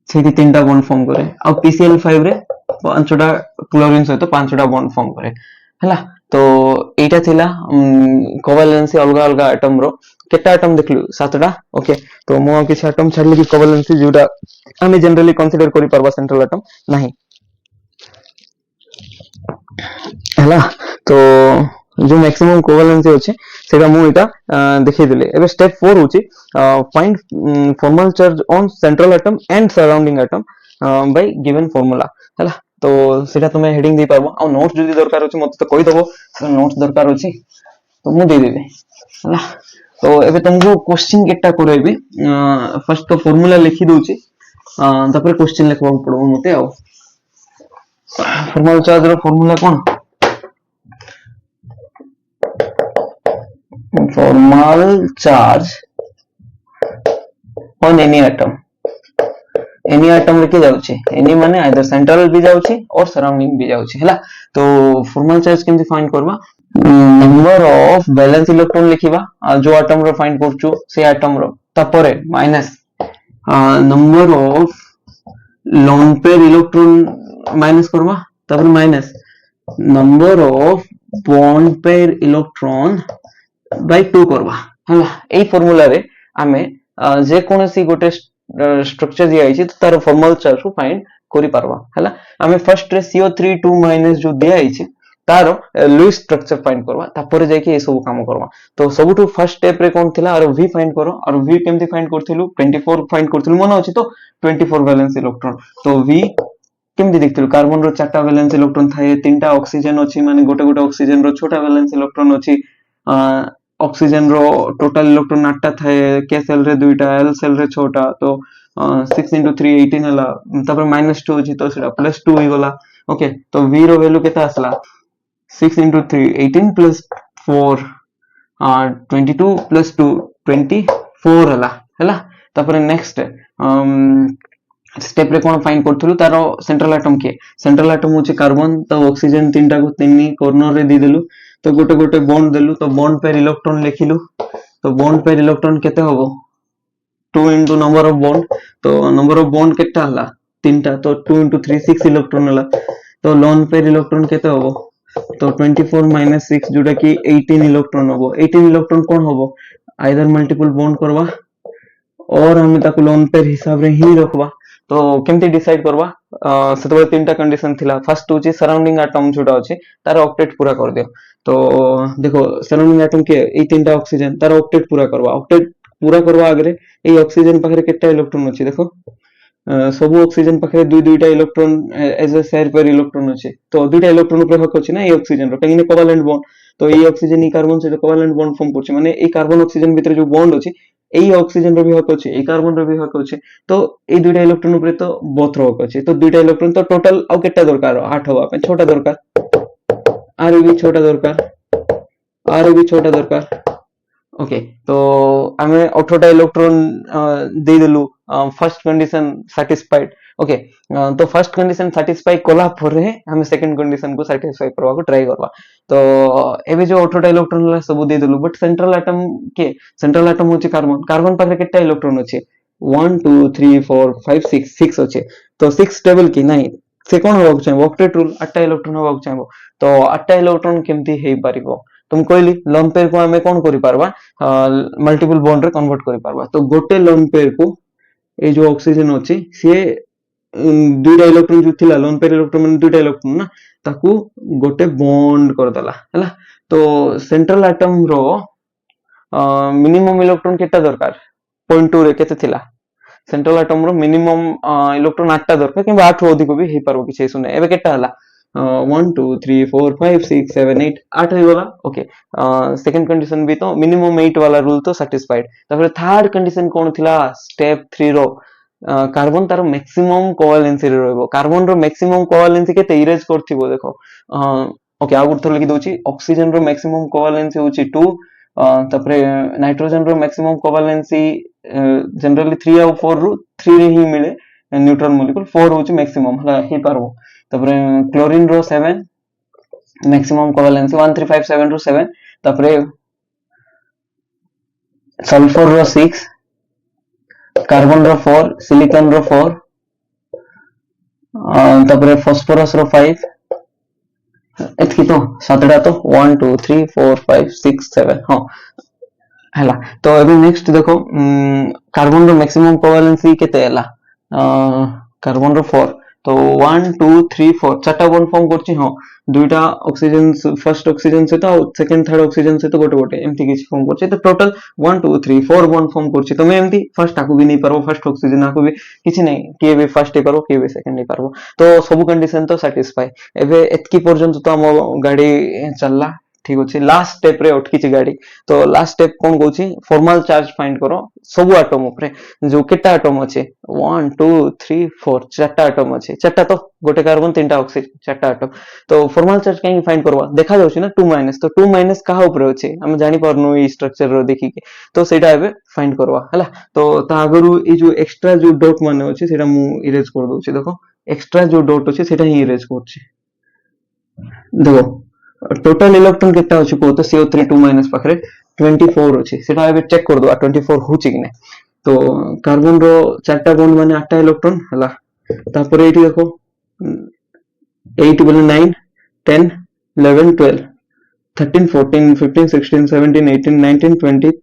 सेठी तीनटा बॉन्ड फॉर्म करे आ PCl5 रे पांचटा क्लोरीन सहित पांचटा बॉन्ड फॉर्म करे हला तो एटा थिला कोवैलेंसी अलगा अलगा एटम रो केटा एटम देखलु सातटा ओके तो मो किछ एटम छाडली कि कोवैलेंसी जोटा हमें जनरली कंसीडर करि परबा सेंट्रल एटम नाही हला तो जो मैक्सिमम कोवैलेंसी अछि सेटा मु एटा देखै देले एबे स्टेप 4 होछि find formal charge on central atom and surrounding atom by given formula हला तो सेटा तुमे हेडिंग दे पाबो आ नोट्स जदी दरकार अछि मते तो कहि दबो नोट्स दरकार अछि तो मु दे देबे हला तो एबे तुमको क्वेश्चन केटा करैबी फर्स्ट तो फार्मूला लिखि दोछि तापर क्वेश्चन लिखबा पड़बो मते आ फॉर्मल चार्ज रो फार्मूला कोन formal charge on any atom लेके जाउची any माने आइदर सेंट्रल भी जाउची और सराउंडिंग भी जाउची हला तो फॉर्मल चार्ज केमति फाइंड करबा नंबर ऑफ वैलेंस इलेक्ट्रॉन लिखिबा जो एटम रो फाइंड करचू से एटम रो तपरे minus number of lone pair electron minus करबा तपर minus number of bond pair electron by 2 करबा हला एई फार्मूला रे आमे जे कोनसी गोटे स्ट्रक्चर दिया आइछि तार फॉर्मल चार्ज को फाइंड करि पारबा हला आमे फर्स्ट रे CO3 2 माइनस जो दिया आइछि तार लुईस स्ट्रक्चर फाइंड करबा तापर जाय के ए सब काम करबा तो सबटु फर्स्ट स्टेप रे कोन थिला और V फाइंड करो और V केमति फाइंड करथिलु 24 फाइंड करथिलु मन अछि तो 24 वैलेंस इलेक्ट्रॉन तो V केमति देखथिलु कार्बन रो चारटा वैलेंस इलेक्ट्रॉन थाए तीनटा ऑक्सीजन अछि माने गोटे गोटे ऑक्सीजन रो छोटा वैलेंस इलेक्ट्रॉन अछि ऑक्सीजन रो टोटल इलेक्ट्रॉन 8टा थाए K सेल रे 2टा L सेल रे 6टा तो 6 into 3 18 हला तापर -2 अछि तो सेटा +2 ही गला ओके तो V रो वैल्यू केता आसला 6 into 3 18 plus 4 22 plus 2 24 हला तापर नेक्स्ट स्टेप रे कोन फाइंड करथलु तारो सेंट्रल एटम के सेंट्रल एटम होचे कार्बन तो ऑक्सीजन तीनटा को तीन कॉर्नर रे दी देलु तो गोटे गोटे बॉन्ड देलु तो बॉन्ड पेयर इलेक्ट्रॉन लिखिलु तो बॉन्ड पेयर इलेक्ट्रॉन केते होबो 2 into नंबर ऑफ बॉन्ड तो नंबर ऑफ बॉन्ड केटा हला तीनटा तो 2 into 3 6 इलेक्ट्रॉन हला तो लोन पेयर इलेक्ट्रॉन केते होबो तो 24 - 6 जोटा कि 18 इलेक्ट्रॉन होबो 18 इलेक्ट्रॉन कोन होबो आइदर मल्टीपल बॉन्ड करबा और हम ताको लोन पेयर हिसाब रे ही रखबा तो केमती डिसाइड करबा सेतबे तीनटा कंडीशन थिला फर्स्ट होची सराउंडिंग एटम जोटा अछि तार ऑक्टेट पूरा कर दियो तो देखो सराउंडिंग एटम के ए तीनटा ऑक्सीजन तार ऑक्टेट पूरा करबा ऑक्टेट पूरा करबा आगरे ए ऑक्सीजन पाखरे केटा इलेक्ट्रॉन अछि देखो सब ऑक्सीजन पाखरे दुईटा electron as a share pair electron अछि तो दुईटा इलेक्ट्रॉन ऊपर हक अछि ना ए ऑक्सीजन रो काहे कोवैलेंट बॉन्ड तो ए ऑक्सीजन ई कार्बन से कोवैलेंट बॉन्ड फॉर्म करछि माने ए कार्बन ऑक्सीजन भीतर जो बॉन्ड अछि এই অক্সিজেন র বিহক আছে এই কার্বন র বিহক আছে তো এই দুইটা ইলেকট্রন উপরে তো বোথ রক আছে তো দুইটা ইলেকট্রন তো টোটাল আউ কেটা দরকার 8 হওয়া पे छोटा দরকার আর भी छोटा দরকার আর भी छोटा দরকার ओके तो हमें 18টা इलेक्ट्रॉन दे देलु फर्स्ट कंडीशन सैटिस्फाइड ओके तो फर्स्ट कंडीशन सैटिस्फाई कला परे हमें सेकंड कंडीशन को सैटिस्फाई करबा को ट्राई करबा तो एबे जो 18टा इलेक्ट्रॉन ला सब दे देलु बट सेंट्रल एटम के सेंट्रल एटम होची कार्बन कार्बन पाखरे केटा इलेक्ट्रॉन अछि 1 2 3 4 5 6 6 अछि तो 6 टेबल की नहीं से कोन होबा चाहिए ऑक्टेट रूल 8टा इलेक्ट्रॉन होबा चाहिए तो 8टा इलेक्ट्रॉन केमती हेई परिबो तुम कहली लोन पेयर को हमें कौन करि पारबा मल्टीपल बॉन्ड रे कन्वर्ट करि पारबा तो गोटे लोन पेयर को ए जो ऑक्सीजन अछि से दुईटा इलेक्ट्रॉन जो थिला लोन पेयर इलेक्ट्रॉन माने दुईटा इलेक्ट्रॉन ना ताकू गोटे बॉन्ड कर दला हैला तो सेंट्रल एटम रो मिनिमम इलेक्ट्रॉन केटा दरकार 0.2 रे केते थिला सेंट्रल एटम रो मिनिमम इलेक्ट्रॉन 8टा दरकार कि 8 रो अधिक भी हे पारबो कि सुने एबे केटा हला 1 2 3 4 5 6 7 8 8 हो गला ओके सेकंड कंडीशन भी तो मिनिमम 8 वाला रूल तो सैटिस्फाइड तापर थर्ड कंडीशन कोन थिला स्टेप 3 रो कार्बन तार मैक्सिमम कोवैलेंसी रे रहबो कार्बन रो मैक्सिमम कोवैलेंसी केते इरेज करथिबो देखो ओके आ गुड थोर लिखि दोची ऑक्सीजन रो मैक्सिमम कोवैलेंसी होची 2 तापर नाइट्रोजन रो मैक्सिमम कोवैलेंसी जनरली 3 और 4 रू 3 रे ही मिले न्यूट्रॉन मॉलिक्यूल 4 होची मैक्सिमम हला हे पारबो तापर क्लोरीन रो 7 मैक्सिमम कोवैलेंसी 1357 रो 7 तापर सल्फर रो 6 कार्बन रो 4 सिलिकॉन रो 4 तापर फास्फोरस रो 5 एतकी तो सातटा तो 1 2 3 4 5 6 7 हां हला तो अभी नेक्स्ट देखो कार्बन रो मैक्सिमम कोवैलेंसी केते हला कार्बन रो 4 तो 1 2 3 4 चारटा बॉन्ड फॉर्म करछि हां दुईटा ऑक्सीजन फर्स्ट ऑक्सीजन से तो सेकंड थर्ड ऑक्सीजन से तो गोटे गोटे एमती किछ फॉर्म करछि तो टोटल 1 2 3 4 बॉन्ड फॉर्म करछि तमे एमती फर्स्ट आकु भी नहीं पारो फर्स्ट ऑक्सीजन आकु भी किछ नहीं के भी फर्स्ट हे पारो के भी सेकंड हे पारो तो सब कंडीशन तो सैटिस्फाई एबे एतकी पर्यंत तो हम गाड़ी चलला ठीक अछि लास्ट स्टेप रे अटकी गाड़ी तो लास्ट स्टेप कोन कहूची फॉर्मल चार्ज फाइंड करो सब एटम ऊपर जो केटा एटम अछि 1 2 3 4 चारटा एटम अछि चारटा तो गोटे कार्बन तीनटा ऑक्सीजन चारटा एटम तो फॉर्मल चार्ज कहीं फाइंड करवा देखा जाउची ना 2 तो 2 कहा ऊपर अछि हम जानि परनु ई स्ट्रक्चर रो देखि के तो सेटा एबे फाइंड करवा हला तो ता आगरु ई जो एक्स्ट्रा जो डॉट माने अछि सेटा मु इरेज कर दोची देखो एक्स्ट्रा जो डॉट अछि सेटा ही इरेज करछि देखो टोटल इलेक्ट्रॉन केटा अछि को तो CO3 2- पाखरे 24 अछि सेटा एबे चेक कर दो 24 होछि कि नै तो कार्बन रो चारटा बॉन्ड माने 8टा इलेक्ट्रॉन हला तापर एठी देखो 8 बोले 9 10 11 12 13 14 15 16 17 18 19 20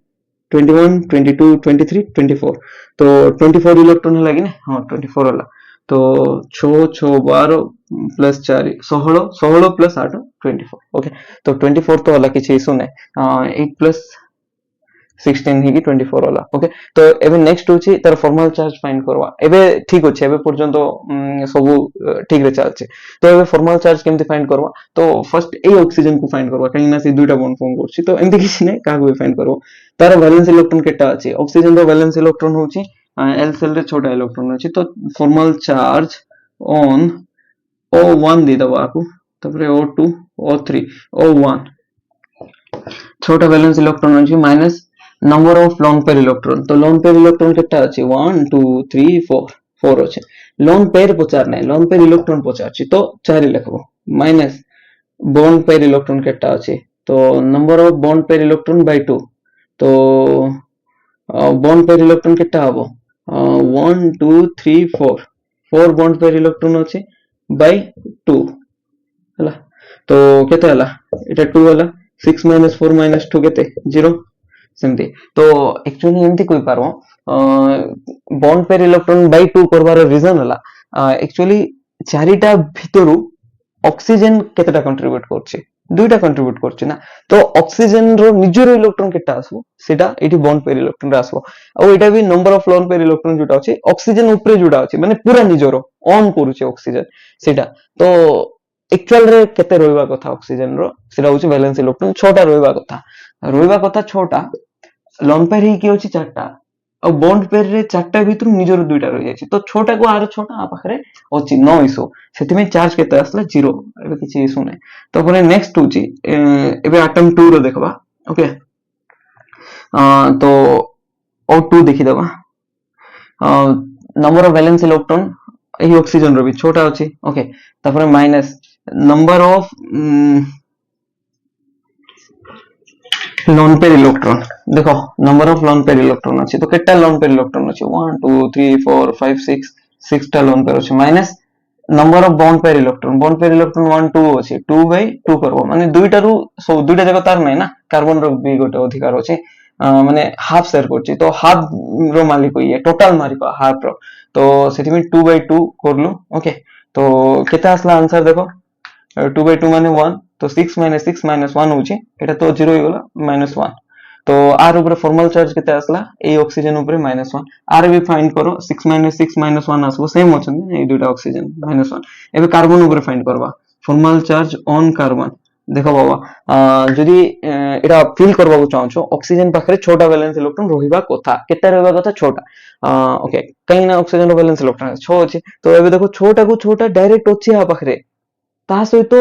21 22 23 24 तो 24 इलेक्ट्रॉन हला कि नै हां 24 हला तो 6 6 12 प्लस 4 16 16 प्लस 8 24 ओके तो 24 तो हला किछि इशू नै 8 प्लस 16 ही की 24 होला ओके तो एबे नेक्स्ट होची तार फॉर्मल चार्ज फाइंड करवा एबे ठीक होची एबे पर्यंत सब ठीक रे चलছে तो एबे फॉर्मल चार्ज केमते फाइंड करवा तो फर्स्ट ए ऑक्सीजन को फाइंड करवा काहे ना से दुईटा बॉन्ड फॉर्म करछि तो एमते किछि नै का को फाइंड करवा तार वैलेंस इलेक्ट्रॉन केटा अछि ऑक्सीजन रो वैलेंस इलेक्ट्रॉन होची एल सेल रे छोटा इलेक्ट्रॉन अछि तो फॉर्मल चार्ज ऑन O1 दे दबा आपको तापर O2 O3 O1 छोटा वैलेंस इलेक्ट्रॉन अछि minus number of lone pair electron तो लोन पेयर इलेक्ट्रॉन केटा अछि 1 2 3 4 4 अछि लोन पेयर पचार नै लोन पेयर इलेक्ट्रॉन पचार अछि तो 4 लिखबो माइनस बॉन्ड पेयर इलेक्ट्रॉन केटा अछि तो number of bond pair electron by 2 तो बॉन्ड पेयर इलेक्ट्रॉन केटा हबो 1 2 3 4 4 बॉन्ड पेयर इलेक्ट्रॉन अछि बाय 2 हला तो केते हला एटा 2 हला 6 - 4 - 2 केते 0 सेमती तो एक्चुअली एमती कोइ पारो बॉन्ड पेयर इलेक्ट्रॉन बाय 2 करबार रीजन हला एक्चुअली चारिटा भितरु ऑक्सीजन केतेटा कंट्रीब्यूट करछि दुईटा कंट्रीब्यूट करछि ना तो ऑक्सीजन रो निजरो इलेक्ट्रॉन केटा आसबो सेटा एठी बॉन्ड पेयर इलेक्ट्रॉन रा आसबो आ एटा भी number of lone pair electron जोटा अछि ऑक्सीजन ऊपर जोटा अछि माने पूरा निजरो ऑन करूछि ऑक्सीजन सेटा तो एक्चुअल रे केते रहबा कथा ऑक्सीजन रो सेटा होछि वैलेंस इलेक्ट्रॉन 6टा रहबा कथा 6टा लोन पेयर ही कि अछि 4टा और बॉन्ड पेयर रे 4टा भीतर निजरो दुईटा रहि जाछि तो 6टा को आरो 6टा आ पाखरे अछि नो इशू सेति में चार्ज केते आसला 0 एबे किछि इशू नै तो परे नेक्स्ट होछि एबे एटम 2 रो देखबा ओके तो O2 देखि देबा नंबर ऑफ वैलेंस इलेक्ट्रॉन एही ऑक्सीजन रो भी छोटा अछि ओके तापर minus number of lone pair electron देखो number of lone pair electron अछि तो केटा लोन पेयर इलेक्ट्रॉन अछि 1 2 3 4 5 6 टा लोन पेयर अछि minus number of bond pair electron 1 2 अछि 2/2 करबो माने दुईटा रु दुईटा जगह तार नै ना कार्बन रो भी गोटे अधिकार अछि माने हाफ शेयर करछि तो हाफ रो मालिक ये टोटल मालिक हाफ रो तो सेठी में 2/2 करलु ओके तो केते आसला आंसर देखो 2/2 माने 1 तो 6 - 1 होची एटा तो 0 हो गला -1 तो आर ऊपर फॉर्मल चार्ज केते आसला ए ऑक्सीजन ऊपर -1 आर भी फाइंड करो 6 - 6 - 1 आसबो सेम होचन ए दुटा ऑक्सीजन -1 एबे कार्बन ऊपर फाइंड करबा फॉर्मल चार्ज ऑन कार्बन देखो बाबा जदि एटा फिल करबा को चाहछो ऑक्सीजन पाखरे छोटा वैलेंस इलेक्ट्रॉन रहिबा कथा केते रहबा कथा छोटा ओके कहीं ना ऑक्सीजन रो वैलेंस इलेक्ट्रॉन 6 अछि तो एबे देखो छोटा को छोटा डायरेक्ट अछि आ पाखरे ता सहित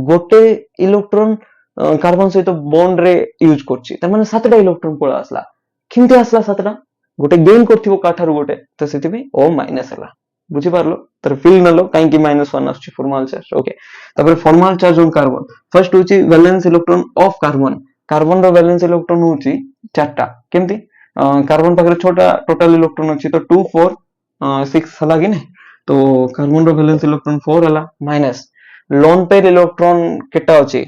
गोटे इलेक्ट्रॉन कार्बन सहित बॉन्ड रे यूज करछि त माने सातटा इलेक्ट्रॉन पळा आसला किंती आसला सातटा गोटे गेन करथिबो काठार गोटे तो सेति में ओ माइनस हला बुझी पारलो तर फिल नलो काई कि -1 आछी फॉर्मल चार्ज ओके तबरे formal charge on carbon first होची valence electron of carbon carbon रो वैलेंस इलेक्ट्रॉन होची चारटा केमती कार्बन पाखरे छोटा टोटल इलेक्ट्रॉन अछि तो 2 4 6 हला कि नै तो कार्बन रो वैलेंस इलेक्ट्रॉन 4 हला माइनस लोन पेयर इलेक्ट्रॉन केटा अछि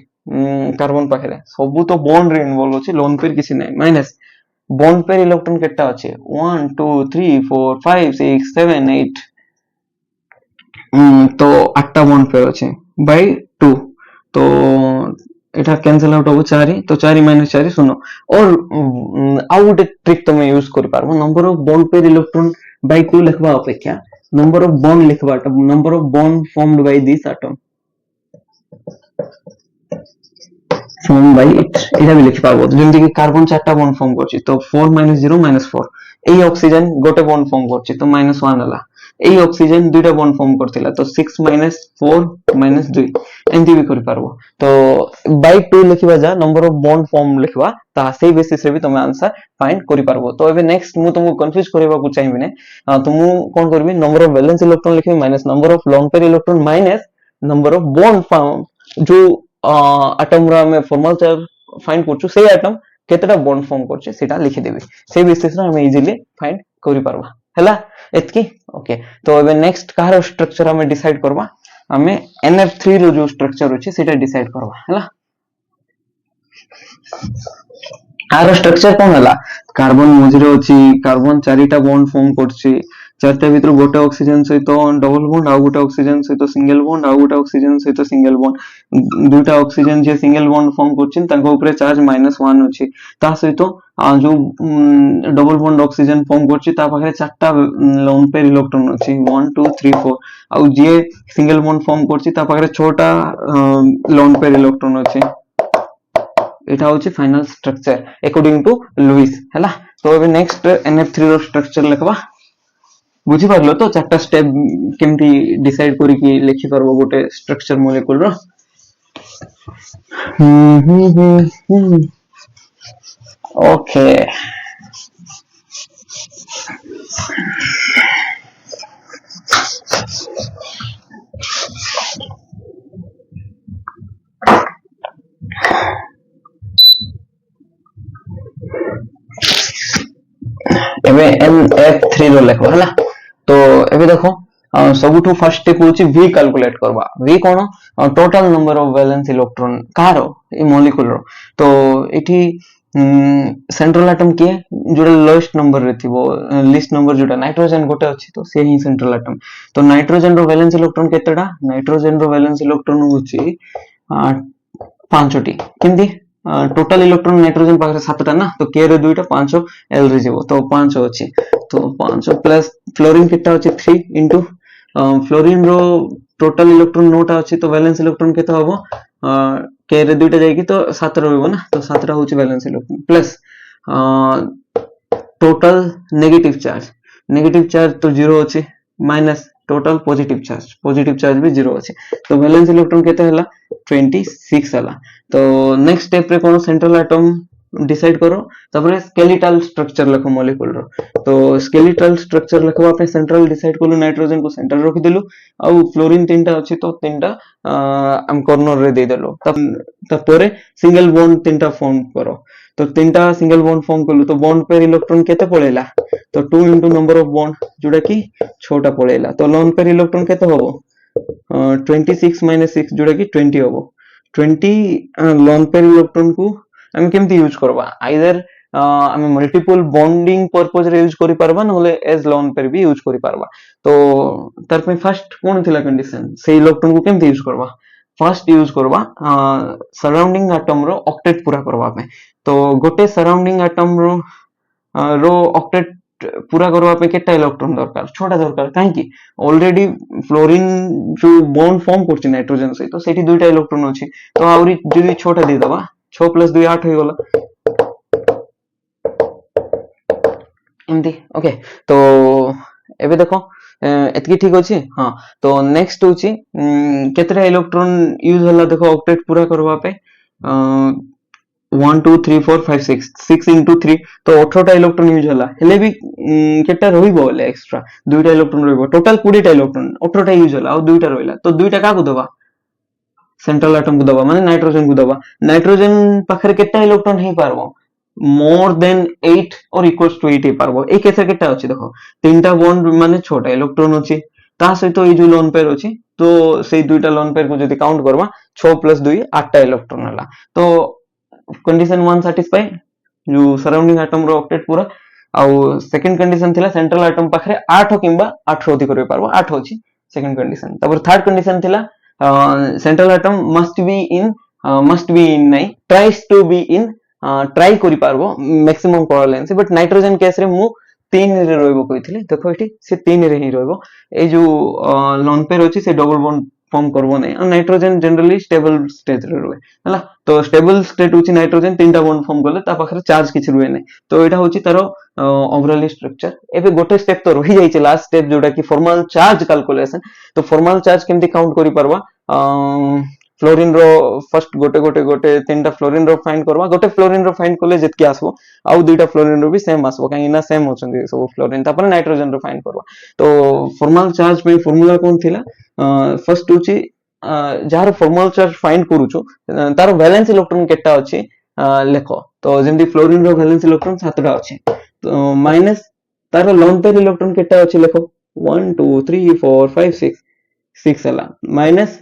कार्बन पाखरे सबु तो बॉन्ड रे इन्वॉल्व अछि लोन पेयर किसी नै माइनस बॉन्ड पेयर इलेक्ट्रॉन केटा अछि 1 2 3 4 5 6 7 8 तो 8टा बॉन्ड पेयर अछि बाय 2 तो एटा कैंसिल आउट हो 4 तो 4 - 4 शून्य और आउ गोटे ट्रिक तुम यूज कर पारबो number of bond pair electron by 2 लिखबा अपेक्षा नंबर ऑफ बॉन्ड लिखबा number of bond formed by this atom form by it एटा भी लिखि पाबो जेंति कि कार्बन 4टा बॉन्ड फॉर्म करछि तो 4 - 0 -4 एई ऑक्सीजन गोटे बॉन्ड फॉर्म करछि तो -1 हला एई ऑक्सीजन दुईटा बॉन्ड फॉर्म करथिला तो 6 - 4 - 2 एंती भी करि पारबो तो बाय 2 लिखिबा जा नंबर ऑफ बॉन्ड फॉर्म लिखबा ता सेही बेसिस रे भी तुम आंसर फाइंड करि पारबो तो एबे नेक्स्ट मु तुमको कंफ्यूज करबा को चाहिबे ने तुमु कोन करबी नंबर ऑफ वैलेंस इलेक्ट्रॉन लिखबी minus number of lone pair electron minus number of bond form जो एटम रा में फॉर्मल चार्ज फाइंड करछु सेही एटम केतेटा बॉन्ड फॉर्म करछे सेटा लिखि देबे सेही बेसिस रे हम इजीली फाइंड करि पारबा हैला एतकी ओके तो एबे नेक्स्ट कार स्ट्रक्चर हमें डिसाइड करबा हमें NF3 रो जो स्ट्रक्चर अछि सेटा डिसाइड करबा हैला आर स्ट्रक्चर कोन हला कार्बन मझिरे अछि कार्बन चारिटा बॉन्ड फॉर्म करछि चारटा भीतर गोटे ऑक्सीजन सहित डबल बॉन्ड आ गोटे ऑक्सीजन सहित सिंगल बॉन्ड आ गोटे ऑक्सीजन सहित सिंगल बॉन्ड दुटा ऑक्सीजन जे सिंगल बॉन्ड फॉर्म करछिन तांको ऊपर चार्ज -1 अछि ता सहित जो डबल बॉन्ड ऑक्सीजन फॉर्म करछि ता पाखरे चारटा लोन पेयर इलेक्ट्रॉन अछि 1 2 3 4 आ जे सिंगल बॉन्ड फॉर्म करछि ता पाखरे छोटा लोन पेयर इलेक्ट्रॉन अछि एटा होची final structure according to Lewis हैला तो अबे नेक्स्ट NF3 रो स्ट्रक्चर लिखबा बुझी पारलो तो चारटा स्टेप केमती डिसाइड करी कि लिखि परबो गोटे स्ट्रक्चर मॉलिक्यूल रो ओके एबे NF3 रो लिखबा हला तो एबे देखो सबुठु फर्स्ट स्टेप होची V कैलकुलेट करबा V cone total number of valence electron कारो ए मॉलिक्यूल रो तो एठी सेंट्रल एटम के जोडा लोएस्ट नंबर रे थिबो लिस्ट नंबर जोडा नाइट्रोजन गोटे अछि तो से ही सेंट्रल एटम तो नाइट्रोजन रो वैलेंस इलेक्ट्रॉन केतेडा नाइट्रोजन रो वैलेंस इलेक्ट्रॉन होची 5टी किंदी टोटल इलेक्ट्रॉन नाइट्रोजन पाखरे 7टा ना तो के रे 2टा 5 एल रे जेबो तो 5 अछि तो 5 प्लस फ्लोरीन केटा अछि 3 इनटू फ्लोरीन रो टोटल इलेक्ट्रॉन 9टा अछि तो वैलेंस इलेक्ट्रॉन केते होबो के रे 2टा जाई कि तो 7 रहबो ना तो 7टा होछि valence electron plus total negative charge तो 0 अछि माइनस टोटल पॉजिटिव चार्ज भी 0 अछि तो वैलेंस इलेक्ट्रॉन केते हला 26 हला तो नेक्स्ट स्टेप रे कोन सेंट्रल एटम डिसाइड करो तबरे स्केलेटल स्ट्रक्चर लिखो मॉलिक्यूल रो तो स्केलेटल स्ट्रक्चर लिखबा पे सेंट्रल डिसाइड करलो नाइट्रोजन को सेंटर रखि देलु आ फ्लोरीन तीनटा अछि तो तीनटा हम कॉर्नर रे दे देलो तब परे सिंगल बॉन्ड तीनटा फॉर्म करो तो तीनटा सिंगल बॉन्ड फॉर्म करलु तो बॉन्ड पेयर इलेक्ट्रॉन केते पळेला तो 2 इनटू नंबर ऑफ बॉन्ड जोडा कि 6टा पळेला तो लोन पेयर इलेक्ट्रॉन केते होबो 26 - 6 जोडा कि 20 होबो 20 लोन पेयर इलेक्ट्रॉन को हम केमती यूज करबा आइदर आम मल्टीपल बॉन्डिंग पर्पज रे यूज करि परबा नहले एज लोन पेयर भी यूज करि परबा। तो तार पे फर्स्ट कोन थिला कंडीशन से इलेक्ट्रॉन को केमते यूज करबा। फर्स्ट यूज करबा सराउंडिंग एटम रो ऑक्टेट पूरा करबा पे। तो गोटे सराउंडिंग एटम रो ऑक्टेट पूरा करबा पे केटा इलेक्ट्रॉन दरकार, छोटा दरकार। काहे कि ऑलरेडी फ्लोरीन जो बॉन्ड फॉर्म करछि नाइट्रोजन सहित, तो सेठी दुईटा इलेक्ट्रॉन अछि, तो आउरी जदी छोटा दे दबा 6 + 2 8 होई गला एमती। ओके, तो एबे देखो एतकी ठीक अछि। हां, तो नेक्स्ट होछि केतरा इलेक्ट्रॉन यूज होला देखो ऑक्टेट पूरा करबा पे। 1 2 3 4 5 6 6 into 3 तो 18टा इलेक्ट्रॉन यूज होला। हेले भी केटा रहिबो बोले एक्स्ट्रा दुईटा इलेक्ट्रॉन रहिबो, टोटल 20टा इलेक्ट्रॉन 18टा यूज होला और दुईटा रहिला। तो दुईटा काकू दबा सेंट्रल एटम को दबा, माने नाइट्रोजन को दबा। नाइट्रोजन पाखरे केटा इलेक्ट्रॉन हे पारबो मोर देन 8 और इक्वल्स टू 8 हे पारबो। ए केसे केटा अछि देखो, तीनटा बॉन्ड माने 6टा इलेक्ट्रॉन अछि, ता सहित ए जो लोन पेयर अछि, तो सेई दुईटा लोन पेयर को जदी काउंट करबा 6 + 2 8टा इलेक्ट्रॉन होला। तो कंडीशन 1 सैटिस्फाई जो सराउंडिंग एटम रो ऑक्टेट पूरा। आउ सेकंड कंडीशन थिला सेंट्रल एटम पाखरे 8 किंबा 8 रो अधिक करबे पारबो, 8 अछि सेकंड कंडीशन। तबर थर्ड कंडीशन थिला central atom must be in नहीं tries to be in try करि पारबो maximum covalency. But nitrogen case रे मु 3 रे रहबो कहिथिले, देखो एठी से 3 रे ही रहबो। ए जो लोन पेयर अछि से डबल बॉन्ड फॉर्म करबो नै, और नाइट्रोजन जनरली स्टेबल स्टेज रे रहे हला। तो स्टेबल स्टेट होची नाइट्रोजन, तीनटा बॉन्ड फॉर्म करले ता पाखरे चार्ज किछ रुए नै। तो एटा होची तारो ओवरऑल स्ट्रक्चर। एबे गोटे स्टेप तो रही जाइछ, लास्ट स्टेप जोटा कि फॉर्मल चार्ज कैलकुलेशन। तो फॉर्मल चार्ज केमती काउंट करि परबा, फ्लोरीन रो फर्स्ट गोटे तीनटा फ्लोरीन रो फाइंड करबा। गोटे फ्लोरीन रो फाइंड करले जतके आसबो, आउ दुईटा फ्लोरीन रो भी सेम आसबो, काहे ना सेम होचंदी सब फ्लोरीन। तापर नाइट्रोजन रो फाइंड करबा। तो फॉर्मल चार्ज पे फार्मूला कोन थिला, फर्स्ट होची जार फॉर्मल चार्ज फाइंड करूछु तार वैलेंस इलेक्ट्रॉन केटा अछि लेखो। तो जेमति फ्लोरीन रो वैलेंस इलेक्ट्रॉन 7टा अछि, तो माइनस तार लोन पेयर इलेक्ट्रॉन केटा अछि लेखो 1 2 3 4 5 6 6 हला, माइनस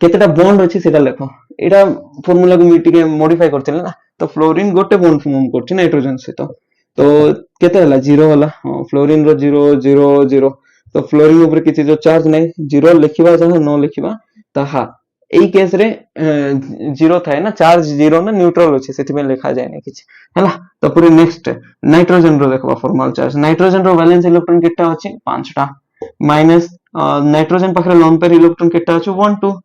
केतेटा बॉन्ड अछि सेटा लेखो। एटा फार्मूला को मिटिके मॉडिफाई करथिले ना। तो फ्लोरीन गोटे बॉन्ड फॉर्म करछि नाइट्रोजन सहित, तो केते हला 0 हला। फ्लोरीन रो 0 0 0, तो फ्लोरीन ऊपर किछि जो चार्ज नै 0 लिखिबा जहा न लिखिबा ताहा एई केस रे 0 थाए ना, चार्ज 0 ना न्यूट्रल अछि, सेति में लिखा जाय नै किछि हला। तो पूरे नेक्स्ट नाइट्रोजन रो देखबा फॉर्मल चार्ज। नाइट्रोजन रो वैलेंस इलेक्ट्रॉन केटा अछि 5टा, माइनस नाइट्रोजन पाखरे लोन पेयर इलेक्ट्रॉन केटा अछि 1 2,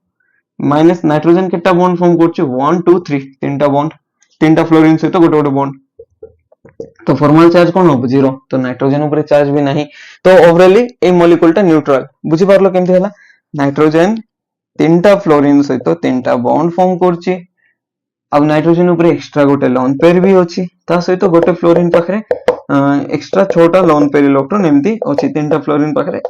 माइनस नाइट्रोजन केटा बॉन्ड फॉर्म करछि 1 2 3 तीनटा बॉन्ड, तीनटा फ्लोरीन सहित गोटे गोटे बॉन्ड। तो फॉर्मल चार्ज कोन हो 0, तो नाइट्रोजन ऊपर चार्ज भी नहीं। तो ओवरऑली ए मॉलिक्यूल टा न्यूट्रल। बुझि पारलो केमति हला, नाइट्रोजन तीनटा फ्लोरीन सहित तीनटा बॉन्ड फॉर्म करछि, अब नाइट्रोजन ऊपर एक्स्ट्रा गोटे लोन पेयर भी अछि, ता सहित गोटे फ्लोरीन पाखरे एक्स्ट्रा 6टा लोन पेयर इलेक्ट्रॉन एमती अछि। तीनटा फ्लोरीन पाखरे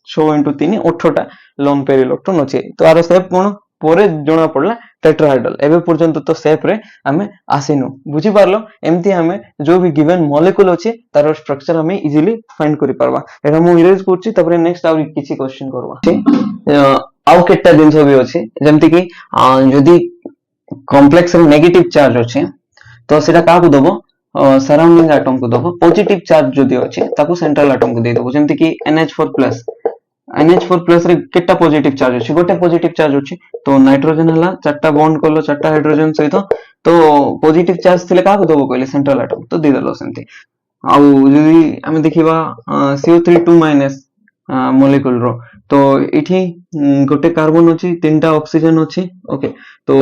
6 * 3 18टा लोन पेयर इलेक्ट्रॉन अछि। तो आरो शेप कोन पोरे जणा पड़ला टेट्राहेड्रल। एबे पर्यंत तो शेप रे हमें आसिनु। बुझि पारलो, एमती हमें जो भी गिवन मॉलिक्यूल अछि तार स्ट्रक्चर हमें इजीली फाइंड करि पारबा। एटा मु इरेज करछि, तबरे नेक्स्ट आउरी किछि क्वेश्चन करबा। आउ केटा दिनस भी अछि, जेमति कि जदी कॉम्प्लेक्स रे नेगेटिव चार्ज अछि तो सेटा काकू दबो, सराउंडिंग एटम को दबो। पॉजिटिव चार्ज जदी अछि ताकू सेंट्रल एटम को दे दबो। जेमति कि NH4+ NH4+ रे केटा पॉजिटिव चार्ज अछि, गोटे पॉजिटिव चार्ज अछि। तो नाइट्रोजन हला 4टा बॉन्ड करलो 4टा हाइड्रोजन सहित, तो पॉजिटिव चार्ज थिले काकू दबो कहले सेंट्रल एटम, तो दे देलो सेमति। आउ जदी हम देखिबा CO3 2- मॉलिक्यूल रो, तो इठी गोटे कार्बन अछि, तीनटा ऑक्सीजन अछि। ओके, तो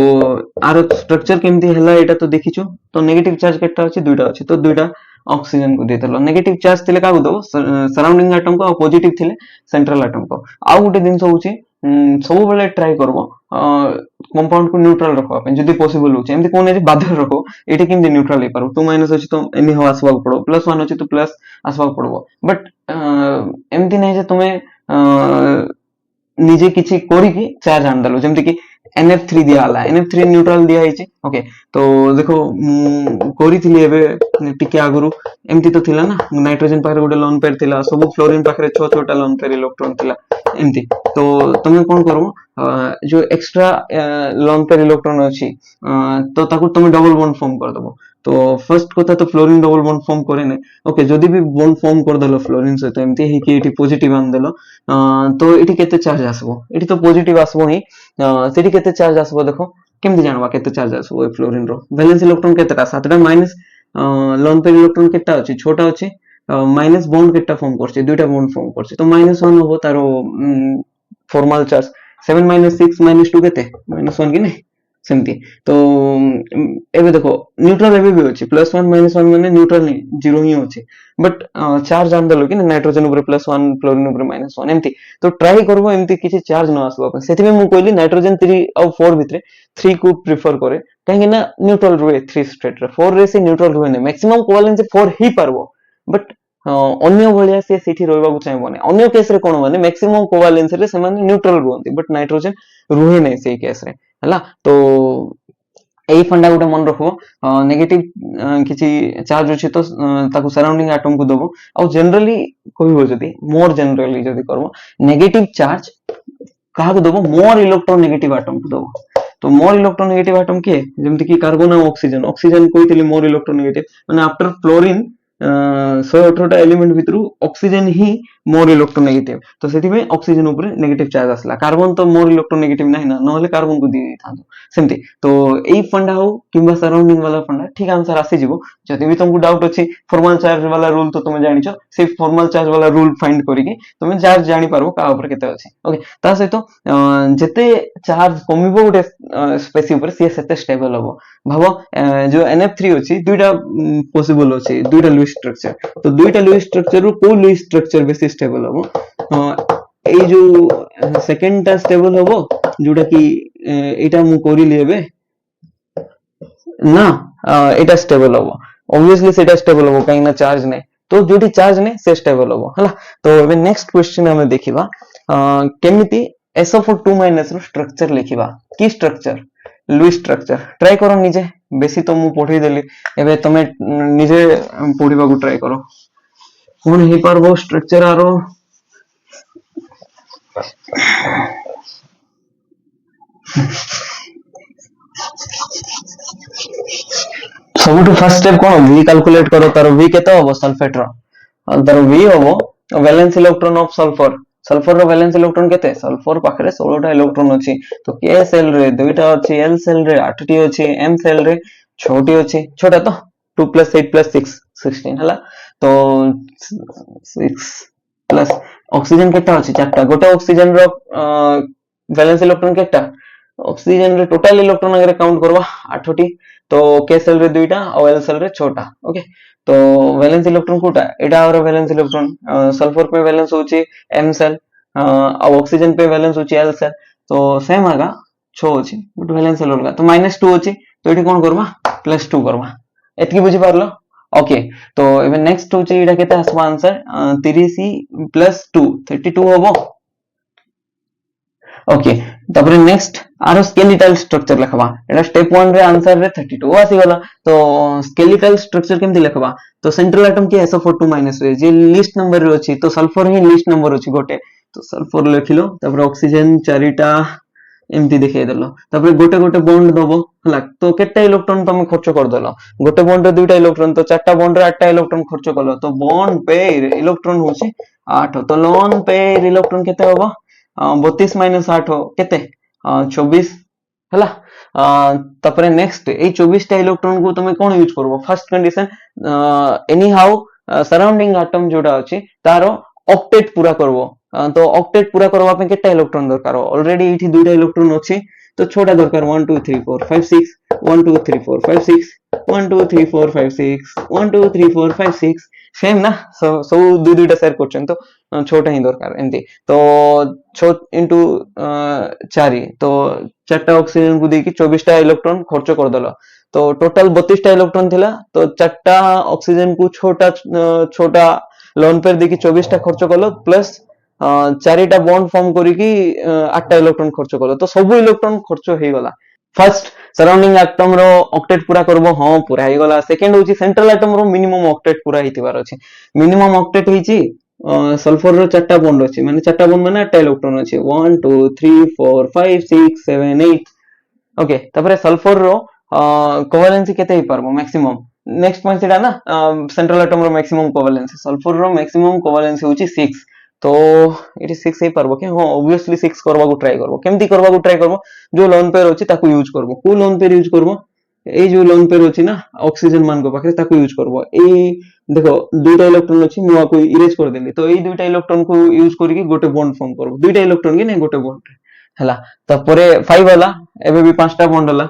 आरो स्ट्रक्चर केमति हला एटा तो देखिछु। तो नेगेटिव चार्ज केटा अछि, दुईटा अछि, तो दुईटा ऑक्सीजन को देतलो। नेगेटिव चार्ज थिले काकू दबो सराउंडिंग एटम को, और पॉजिटिव थिले सेंट्रल एटम को। आउ गोटे दिनस होछि सब बेले ट्राई करबो कंपाउंड को न्यूट्रल रखबा पे, जदी पॉसिबल होछि। एमति कोन जे बाध्य रखो, एठी केमति न्यूट्रल हे पारो। 2- अछि तो एनी हो आसबा पड़ो, +1 अछि तो प्लस आसबा पड़ो। बट एमति नै जे तुमे निजे किछि कोरी कि चार्ज आन दलो, जेमति कि NF3 दिया हला, NF3 न्यूट्रल दिया हिची। ओके, तो देखो कोरी थिली एबे टिके आगुरु एमति तो थिला ना, नाइट्रोजन पाखरे गोटे लोन पेयर थिला, सब फ्लोरीन पाखरे 6 लोन पेयर इलेक्ट्रॉन थिला एमति। तो तुमे कोन करबो, जो एक्स्ट्रा लोन पेयर इलेक्ट्रॉन अछि तो ताकू तुमे डबल बॉन्ड फॉर्म कर दबो। तो फर्स्ट कथा तो फ्लोरीन डबल बॉन्ड फॉर्म करे नै ओके जदी भी बॉन्ड फॉर्म कर देलो फ्लोरीन सहित एमती हे कि एटी पॉजिटिव आन देलो तो एटी केते चार्ज आसबो एटी तो पॉजिटिव आसबो ही सेटी केते चार्ज आसबो देखो केमति जानबा केते चार्ज आसबो ए फ्लोरीन रो वैलेंस इलेक्ट्रॉन केतेटा सातटा माइनस लोन पेयर इलेक्ट्रॉन केटा अछि छोटा अछि माइनस बॉन्ड केटा फॉर्म करछि दुइटा बॉन्ड फॉर्म करछि तो -1 होबो तारो फॉर्मल चार्ज 7 - 6 - 2 केते -1 कि नै सेमती तो एबे देखो न्यूट्रल एबे भी अछि +1 -1 माने न्यूट्रल नै जीरो ही अछि बट चार्ज आन दलो कि नाइट्रोजन ऊपर +1 फ्लोरीन ऊपर -1 एमती तो ट्राई करबो एमती किछि चार्ज न आसबो अपन सेति में मु कहली नाइट्रोजन 3 और 4 भितरे 3 को प्रेफर करे काहे ना न्यूट्रल रहे 3 स्टेट रे 4 रे से न्यूट्रल रहे नै मैक्सिमम कोवेलेंस 4 ही पारबो बट अन्य भलिया से सेठी रहबाकू चाहबो नै अन्य केस रे कोन माने मैक्सिमम कोवेलेंस रे से माने न्यूट्रल रहंती बट नाइट्रोजन रुहे नै सेही केस रे हला तो एई फंडा गुटे मन रखो नेगेटिव किछि चार्ज अछि तो ताकू सराउंडिंग एटम को दबो आ जनरली कहबो जदी मोर जनरली जदी करबो नेगेटिव चार्ज कहा को दबो मोर इलेक्ट्रॉन नेगेटिव एटम को दबो तो मोर इलेक्ट्रॉन नेगेटिव एटम के जेमति कि कार्बन और ऑक्सीजन ऑक्सीजन कोइतली मोर इलेक्ट्रॉन नेगेटिव माने आफ्टर फ्लोरीन 118 एलिमेंट भितरु ऑक्सीजन ही मोर इलेक्ट्रॉन नेगेटिव तो सेति में ऑक्सीजन ऊपर नेगेटिव चार्ज आसला कार्बन तो मोर इलेक्ट्रॉन नेगेटिव नाही ना नहले कार्बन को दी थांतो सेमति तो एई फंडा हो किबा सराउंडिंग वाला फंडा ठीक आंसर आसी जिवो जति भी तुमको डाउट अछि फॉर्मल चार्ज वाला रूल तो तुम जानिछो से फॉर्मल चार्ज वाला रूल फाइंड करिके तुम चार्ज जानि पारबो का ऊपर केते अछि ओके ता सहित जते चार्ज कमिबो गुटे स्पेसी ऊपर से सेते स्टेबल होबो भाबो जो NF3 अछि दुइटा पॉसिबल अछि दुइटा लुईस स्ट्रक्चर तो दुइटा लुईस स्ट्रक्चर रो को लुईस स्ट्रक्चर बेसी स्टेबल होबो ए जो सेकंड टा स्टेबल होबो जोटा कि एटा मु करि लेबे ना एटा स्टेबल होबो ऑब्वियसली सेटा स्टेबल होबो काहे ना चार्ज नै तो जोटी चार्ज नै से स्टेबल होबो हला तो एबे नेक्स्ट क्वेश्चन हमें देखिबा केमिति SO4 - रो स्ट्रक्चर लिखिबा की स्ट्रक्चर लुईस स्ट्रक्चर ट्राई करो निजे बेसी तो मु पढी देली एबे तमे निजे पढिबा को ट्राई करो कोन हे परबो स्ट्रक्चर आरो सबटू फर्स्ट स्टेप कोन v कैलकुलेट करो तारो v केते होबो सल्फेट रो तारो v होबो valence electron of sulphur sulphur रो वैलेंस इलेक्ट्रॉन केते सल्फर पाखरे 16 टा इलेक्ट्रॉन अछि तो k सेल रे दुइटा अछि l सेल रे 8 टी अछि m सेल रे 6 टी अछि छोटा तो 2 + 8 + 6 16 हला तो 6 प्लस ऑक्सीजन केटा अछि चारटा गोटे ऑक्सीजन रो वैलेंस इलेक्ट्रॉन केटा ऑक्सीजन रे टोटल इलेक्ट्रॉन अगर काउंट करबा 8 टी तो k सेल रे दुइटा और l सेल रे 6 टा ओके तो वैलेंस इलेक्ट्रॉन कोटा एटा और वैलेंस इलेक्ट्रॉन सल्फर पे वैलेंस होची m सेल और ऑक्सीजन पे वैलेंस होची l सेल तो सेम आगा 6 होची बट वैलेंस सेल होगा तो -2 होची तो एटी कोन करबा +2 करबा एतकी बुझी पारलो ओके तो एबे नेक्स्ट होची एटा केते आसबा आंसर 30 + 2 32 होबो ओके तापर नेक्स्ट आरो स्केलेटल स्ट्रक्चर लिखबा एटा स्टेप 1 रे आंसर रे 32 आसी गला तो स्केलेटल स्ट्रक्चर केमति लिखबा तो सेंट्रल एटम के SO4 - रे जे लिस्ट नंबर रे अछि तो सल्फर ही लिस्ट नंबर अछि गोटे तो सल्फर लिखिलो तापर ऑक्सीजन चारिटा एमती देखाइ देलो तापर गोटे गोटे बॉन्ड दबो हला तो केटा इलेक्ट्रॉन तुम खर्च कर देलो गोटे बॉन्ड रे दुइटा इलेक्ट्रॉन तो चारटा बॉन्ड रे 8टा इलेक्ट्रॉन खर्च करलो तो बॉन्ड पेयर इलेक्ट्रॉन होछि 8 तो लोन पेयर इलेक्ट्रॉन केते होबो 32 - 8 केते 24 हला तापर नेक्स्ट ए 24 टा इलेक्ट्रॉन को तुम कोन यूज करबो first condition any how surrounding atom जोडा अछि तारो ऑक्टेट पूरा करबो तो ऑक्टेट पूरा करबा पे केटा इलेक्ट्रॉन दरकार ऑलरेडी एठी दुइटा इलेक्ट्रॉन अछि तो छोटा दरकार 1 2 3 4 5 6 1 2 3 4 5 6 1 2 3 4 5 6 1 2 3 4 5 6 सेम ना सो दुई दुईटा शेयर करछन तो छोटा ही दरकार एमती तो 6 into 4 तो चारटा ऑक्सीजन को देकी 24 टा इलेक्ट्रॉन खर्च कर देलो तो टोटल 32 टा इलेक्ट्रॉन थिला तो चारटा ऑक्सीजन को छोटा छोटा लोन पेयर देकी 24 टा खर्च करलो प्लस चारिटा बॉन्ड फॉर्म करिकी 8टा इलेक्ट्रॉन खर्च करलो तो सब इलेक्ट्रॉन खर्च हे गला फर्स्ट सराउंडिंग एटम रो ऑक्टेट पूरा करबो हां पूरा हे गला सेकंड होची सेंट्रल एटम रो मिनिमम ऑक्टेट पूरा हितिबार अछि मिनिमम ऑक्टेट हिची सल्फर रो चारटा बॉन्ड अछि माने चारटा बॉन्ड माने 8टा इलेक्ट्रॉन अछि 1 2 3 4 5 6 7 8 ओके तापर सल्फर रो कोवेलेंसी केते हि पारबो मैक्सिमम नेक्स्ट पॉइंट सेटा ना सेंट्रल एटम रो मैक्सिमम कोवेलेंसी सल्फर रो मैक्सिमम कोवेलेंसी होची 6 तो एटी 6 हे परबो के हां ऑब्वियसली 6 करबा को ट्राई करबो केमती करबा को ट्राई करबो जो लोन पेयर होची ताको यूज करबो को लोन पेयर यूज करबो এই जो लोन पेयर होची ना ऑक्सीजन मान को पाखे ताको यूज करबो এই देखो दुईटा इलेक्ट्रॉन अछि मुआ को इरेज कर देली तो এই दुईटा इलेक्ट्रॉन को यूज करिके गोटे बॉन्ड फॉर्म करबो दुईटा इलेक्ट्रॉन के नै गोटे बॉन्ड हला तापरे 5 वाला एबे भी पांचटा बॉन्ड हला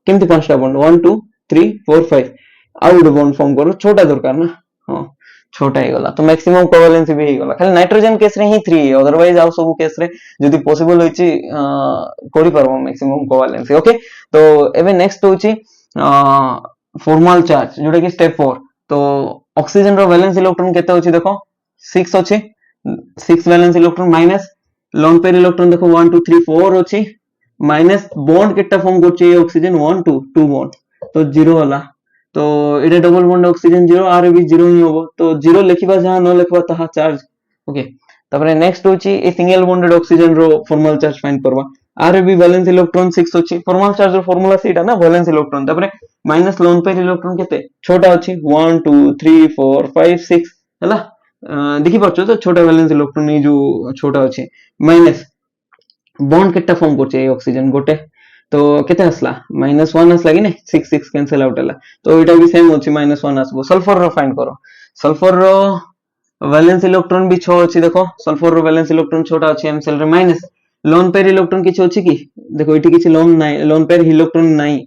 केमती पांचटा बॉन्ड 1 2 3 4 5 आउ गोटे बॉन्ड फॉर्म करो छोटा दरकार ना हां छोटा ही गला तो मैक्सिमम कोवेलेंसी भी ही गला खाली नाइट्रोजन केस रे ही 3 अदरवाइज आउ सब केस रे जदी पॉसिबल होची करि परबो मैक्सिमम कोवेलेंसी ओके तो एबे नेक्स्ट होची फॉर्मल चार्ज जोटा कि स्टेप 4 तो ऑक्सीजन रो वैलेंस इलेक्ट्रॉन केते होची देखो 6 अछि 6 valence electron minus lone pair electron देखो 1 2 3 4 अछि माइनस बॉन्ड केटा फॉर्म करछि ऑक्सीजन 1 2 2 बॉन्ड तो 0 वाला तो एटा डबल बॉन्ड ऑक्सीजन 0 आर भी 0 ही होबो तो 0 लिखिबा जहां न लिखबा तहा चार्ज ओके तापरे नेक्स्ट होची ए सिंगल बॉन्डेड ऑक्सीजन रो फॉर्मल चार्ज फाइंड करबा आर भी वैलेंस इलेक्ट्रॉन 6 अछि फॉर्मल चार्ज रो फार्मूला सेटा ना वैलेंस इलेक्ट्रॉन तापरे माइनस लोन पेयर इलेक्ट्रॉन केते छोटा अछि 1 2 3 4 5 6 हला देखि परछो तो छोटा वैलेंस इलेक्ट्रॉन ए जो छोटा अछि माइनस बॉन्ड केटा फॉर्म करछे ऑक्सीजन गोटे तो केते असला -1 असला कि नै 6 6 कैंसिल आउट हला तो एटा भी सेम होछि -1 आसबो सल्फर रो फाइंड करो सल्फर रो वैलेंस इलेक्ट्रॉन भी 6 अछि देखो सल्फर रो वैलेंस इलेक्ट्रॉन छोटा अछि एम सेल रे माइनस लोन पेयर इलेक्ट्रॉन किछ अछि कि देखो एटी किछ लोन पेयर इलेक्ट्रॉन नै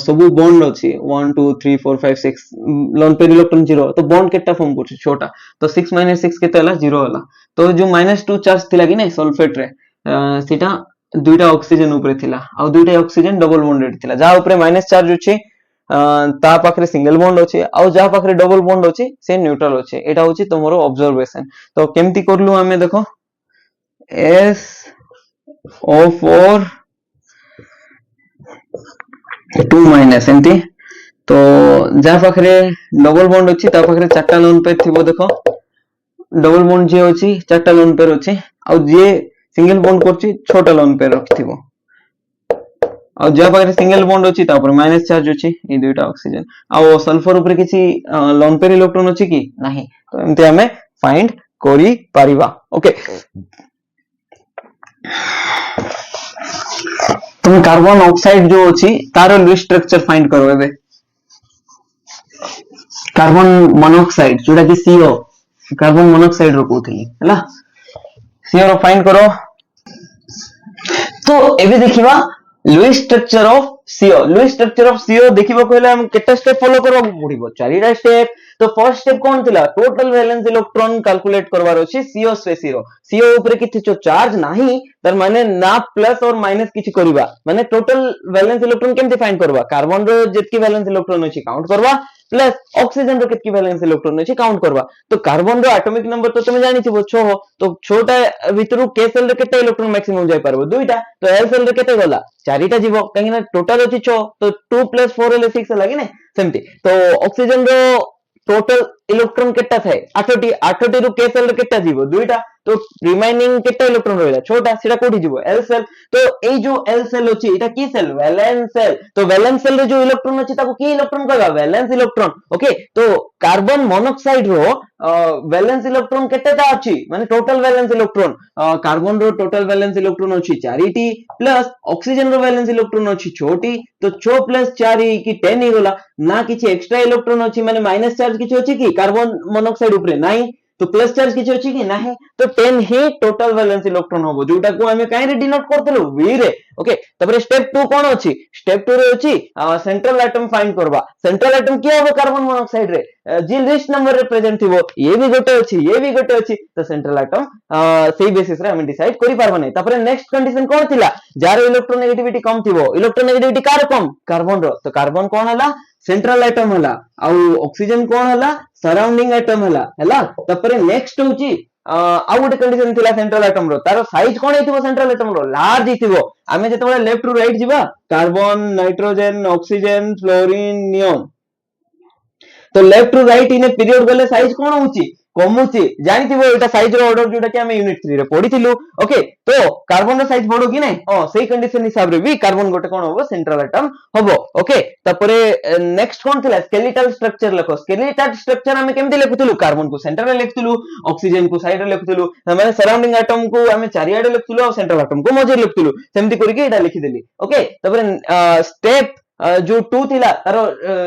सब बॉन्ड अछि 1 2 3 4 5 6 लोन पेयर इलेक्ट्रॉन 0 तो बॉन्ड केटा फॉर्म करछि छोटा तो 6 6 केते हला 0 हला तो जो -2 चार्ज थिला कि नै सल्फेट रे सेटा दुईटा ऑक्सीजन ऊपर थिला आ दुईटा ऑक्सीजन डबल बॉन्डेड थिला जा ऊपर माइनस चार्ज अछि ता पाखरे सिंगल बॉन्ड अछि आ जा पाखरे डबल बॉन्ड अछि से न्यूट्रल अछि एटा होछि तमरो ऑब्जर्वेशन तो केमती करलु हमें देखो SO4 2 माइनस एमती तो जा पाखरे डबल बॉन्ड अछि ता पाखरे चारटा लोन पेयर थिबो देखो डबल बॉन्ड जे अछि चारटा लोन पेयर अछि आ जे सिंगल बॉन्ड करछि छोटा लोन पेयर रखथिबो आ जा पाखरे सिंगल बॉन्ड अछि ता ऊपर माइनस चार्ज अछि ए दुईटा ऑक्सीजन आ सल्फर ऊपर किछि लोन पेयर इलेक्ट्रॉन अछि कि नाही तो एमते हमें फाइंड करि परिबा ओके तुम कार्बन ऑक्साइड जो अछि तारो लुईस स्ट्रक्चर फाइंड करो एबे कार्बन मोनोऑक्साइड जोटा कि CO कार्बन मोनोऑक्साइड रो कहथली हला CO रो फाइंड करो तो एबे देखिबा लुईस स्ट्रक्चर ऑफ CO देखिबा कहले हम केटा स्टेप फॉलो करबा पड़िबो चारिटा स्टेप तो फर्स्ट स्टेप कोन थिला टोटल वैलेंस इलेक्ट्रॉन कैलकुलेट करबार अछि CO स्पेस CO ऊपर किछि जो चार्ज नाही तर माने ना प्लस और माइनस किछि करबा माने टोटल वैलेंस इलेक्ट्रॉन केमति फाइंड करबा कार्बन रो जेतकी वैलेंस इलेक्ट्रॉन अछि काउंट करबा प्लस ऑक्सीजन रो केतकी वैलेंस इलेक्ट्रॉन अछि काउंट करबा तो कार्बन रो एटॉमिक नंबर तो तुम जानि छिबो 6 तो 6टा भितरु k सेल रे केते इलेक्ट्रॉन मैक्सिमम जाय परबो दुईटा तो l सेल रे केते गला चारिटा जीवो काहेना टोटल अछि 6 तो 2 + 4 हेले 6 लागि नै सेमति तो ऑक्सीजन रो टोटल इलेक्ट्रॉन केटा थाए 8टी रु k सेल रे केटा जीवो दुईटा तो रिमेनिंग केटा इलेक्ट्रॉन रहला छोटा सेटा कोठी जीवो l सेल तो ए जो l सेल अछि एटा की सेल वैलेंस सेल तो वैलेंस सेल रे जो इलेक्ट्रॉन अछि ताको की इलेक्ट्रॉन कहबा वैलेंस इलेक्ट्रॉन ओके तो कार्बन मोनोऑक्साइड रो वैलेंस इलेक्ट्रॉन केतेटा अछि माने टोटल वैलेंस इलेक्ट्रॉन कार्बन रो टोटल वैलेंस इलेक्ट्रॉन अछि 4टी प्लस ऑक्सीजन रो वैलेंस इलेक्ट्रॉन अछि 6टी तो 6 + 4 की 10 ही गला ना किछि एक्स्ट्रा इलेक्ट्रॉन अछि माने माइनस चार्ज किछि अछि कि कार्बन मोनोऑक्साइड ऊपर नाही तो प्लस चार्ज किछि अछि कि नाही तो 10 ही टोटल वैलेंस इलेक्ट्रॉन होबो जोटा को हमें काई रे डिनोट करथलो v रे ओके तबरे स्टेप 2 कोन अछि स्टेप 2 रे अछि सेंट्रल एटम फाइंड करबा सेंट्रल एटम की होबो कार्बन मोनोऑक्साइड रे जे लिस्ट नंबर रे प्रेजेंट थिबो ये भी गोटे अछि तो सेंट्रल एटम सेही बेसिस रे हम डिसाइड करि पारबो नै तबरे नेक्स्ट कंडीशन कोन थिला जार इलेक्ट्रोनेगेटिविटी कम थिबो इलेक्ट्रोनेगेटिविटी कार कम कार्बन रो तो कार्बन कोन हला सेंट्रल एटम हला आ ऑक्सीजन कोन हला सराउंडिंग एटम हला तपरे नेक्स्ट होची आ गोटे कंडीशन थिला सेंट्रल एटम रो तारो साइज कोन हेतिबो सेंट्रल एटम रो लार्ज हितिबो आमे जेतबे लेफ्ट टू राइट जिबा carbon nitrogen oxygen fluorine neon तो left to right in period गले साइज कोन होची कमुची जानिथिबो एटा साइज रो ऑर्डर जोटा कि हम यूनिट 3 रे पढिथिलु ओके तो कार्बन रो साइज बडो कि नै सेही कंडीशन हिसाब रे भी कार्बन गोटे कोन होबो सेंट्रल एटम होबो ओके तापरे नेक्स्ट कोन थिला स्केलेटल स्ट्रक्चर लखो स्केलेटल स्ट्रक्चर हम केमति लिखुथिलु कार्बन को सेंटर रे लिखुथिलु ऑक्सीजन को साइड रे लिखुथिलु माने सराउंडिंग एटम को हम चारियाडे लिखुथिलु और सेंट्रल एटम को मझे लिखुथिलु सेमति करिके एटा लिखि देली ओके तापरे स्टेप जो 2 थिला तारो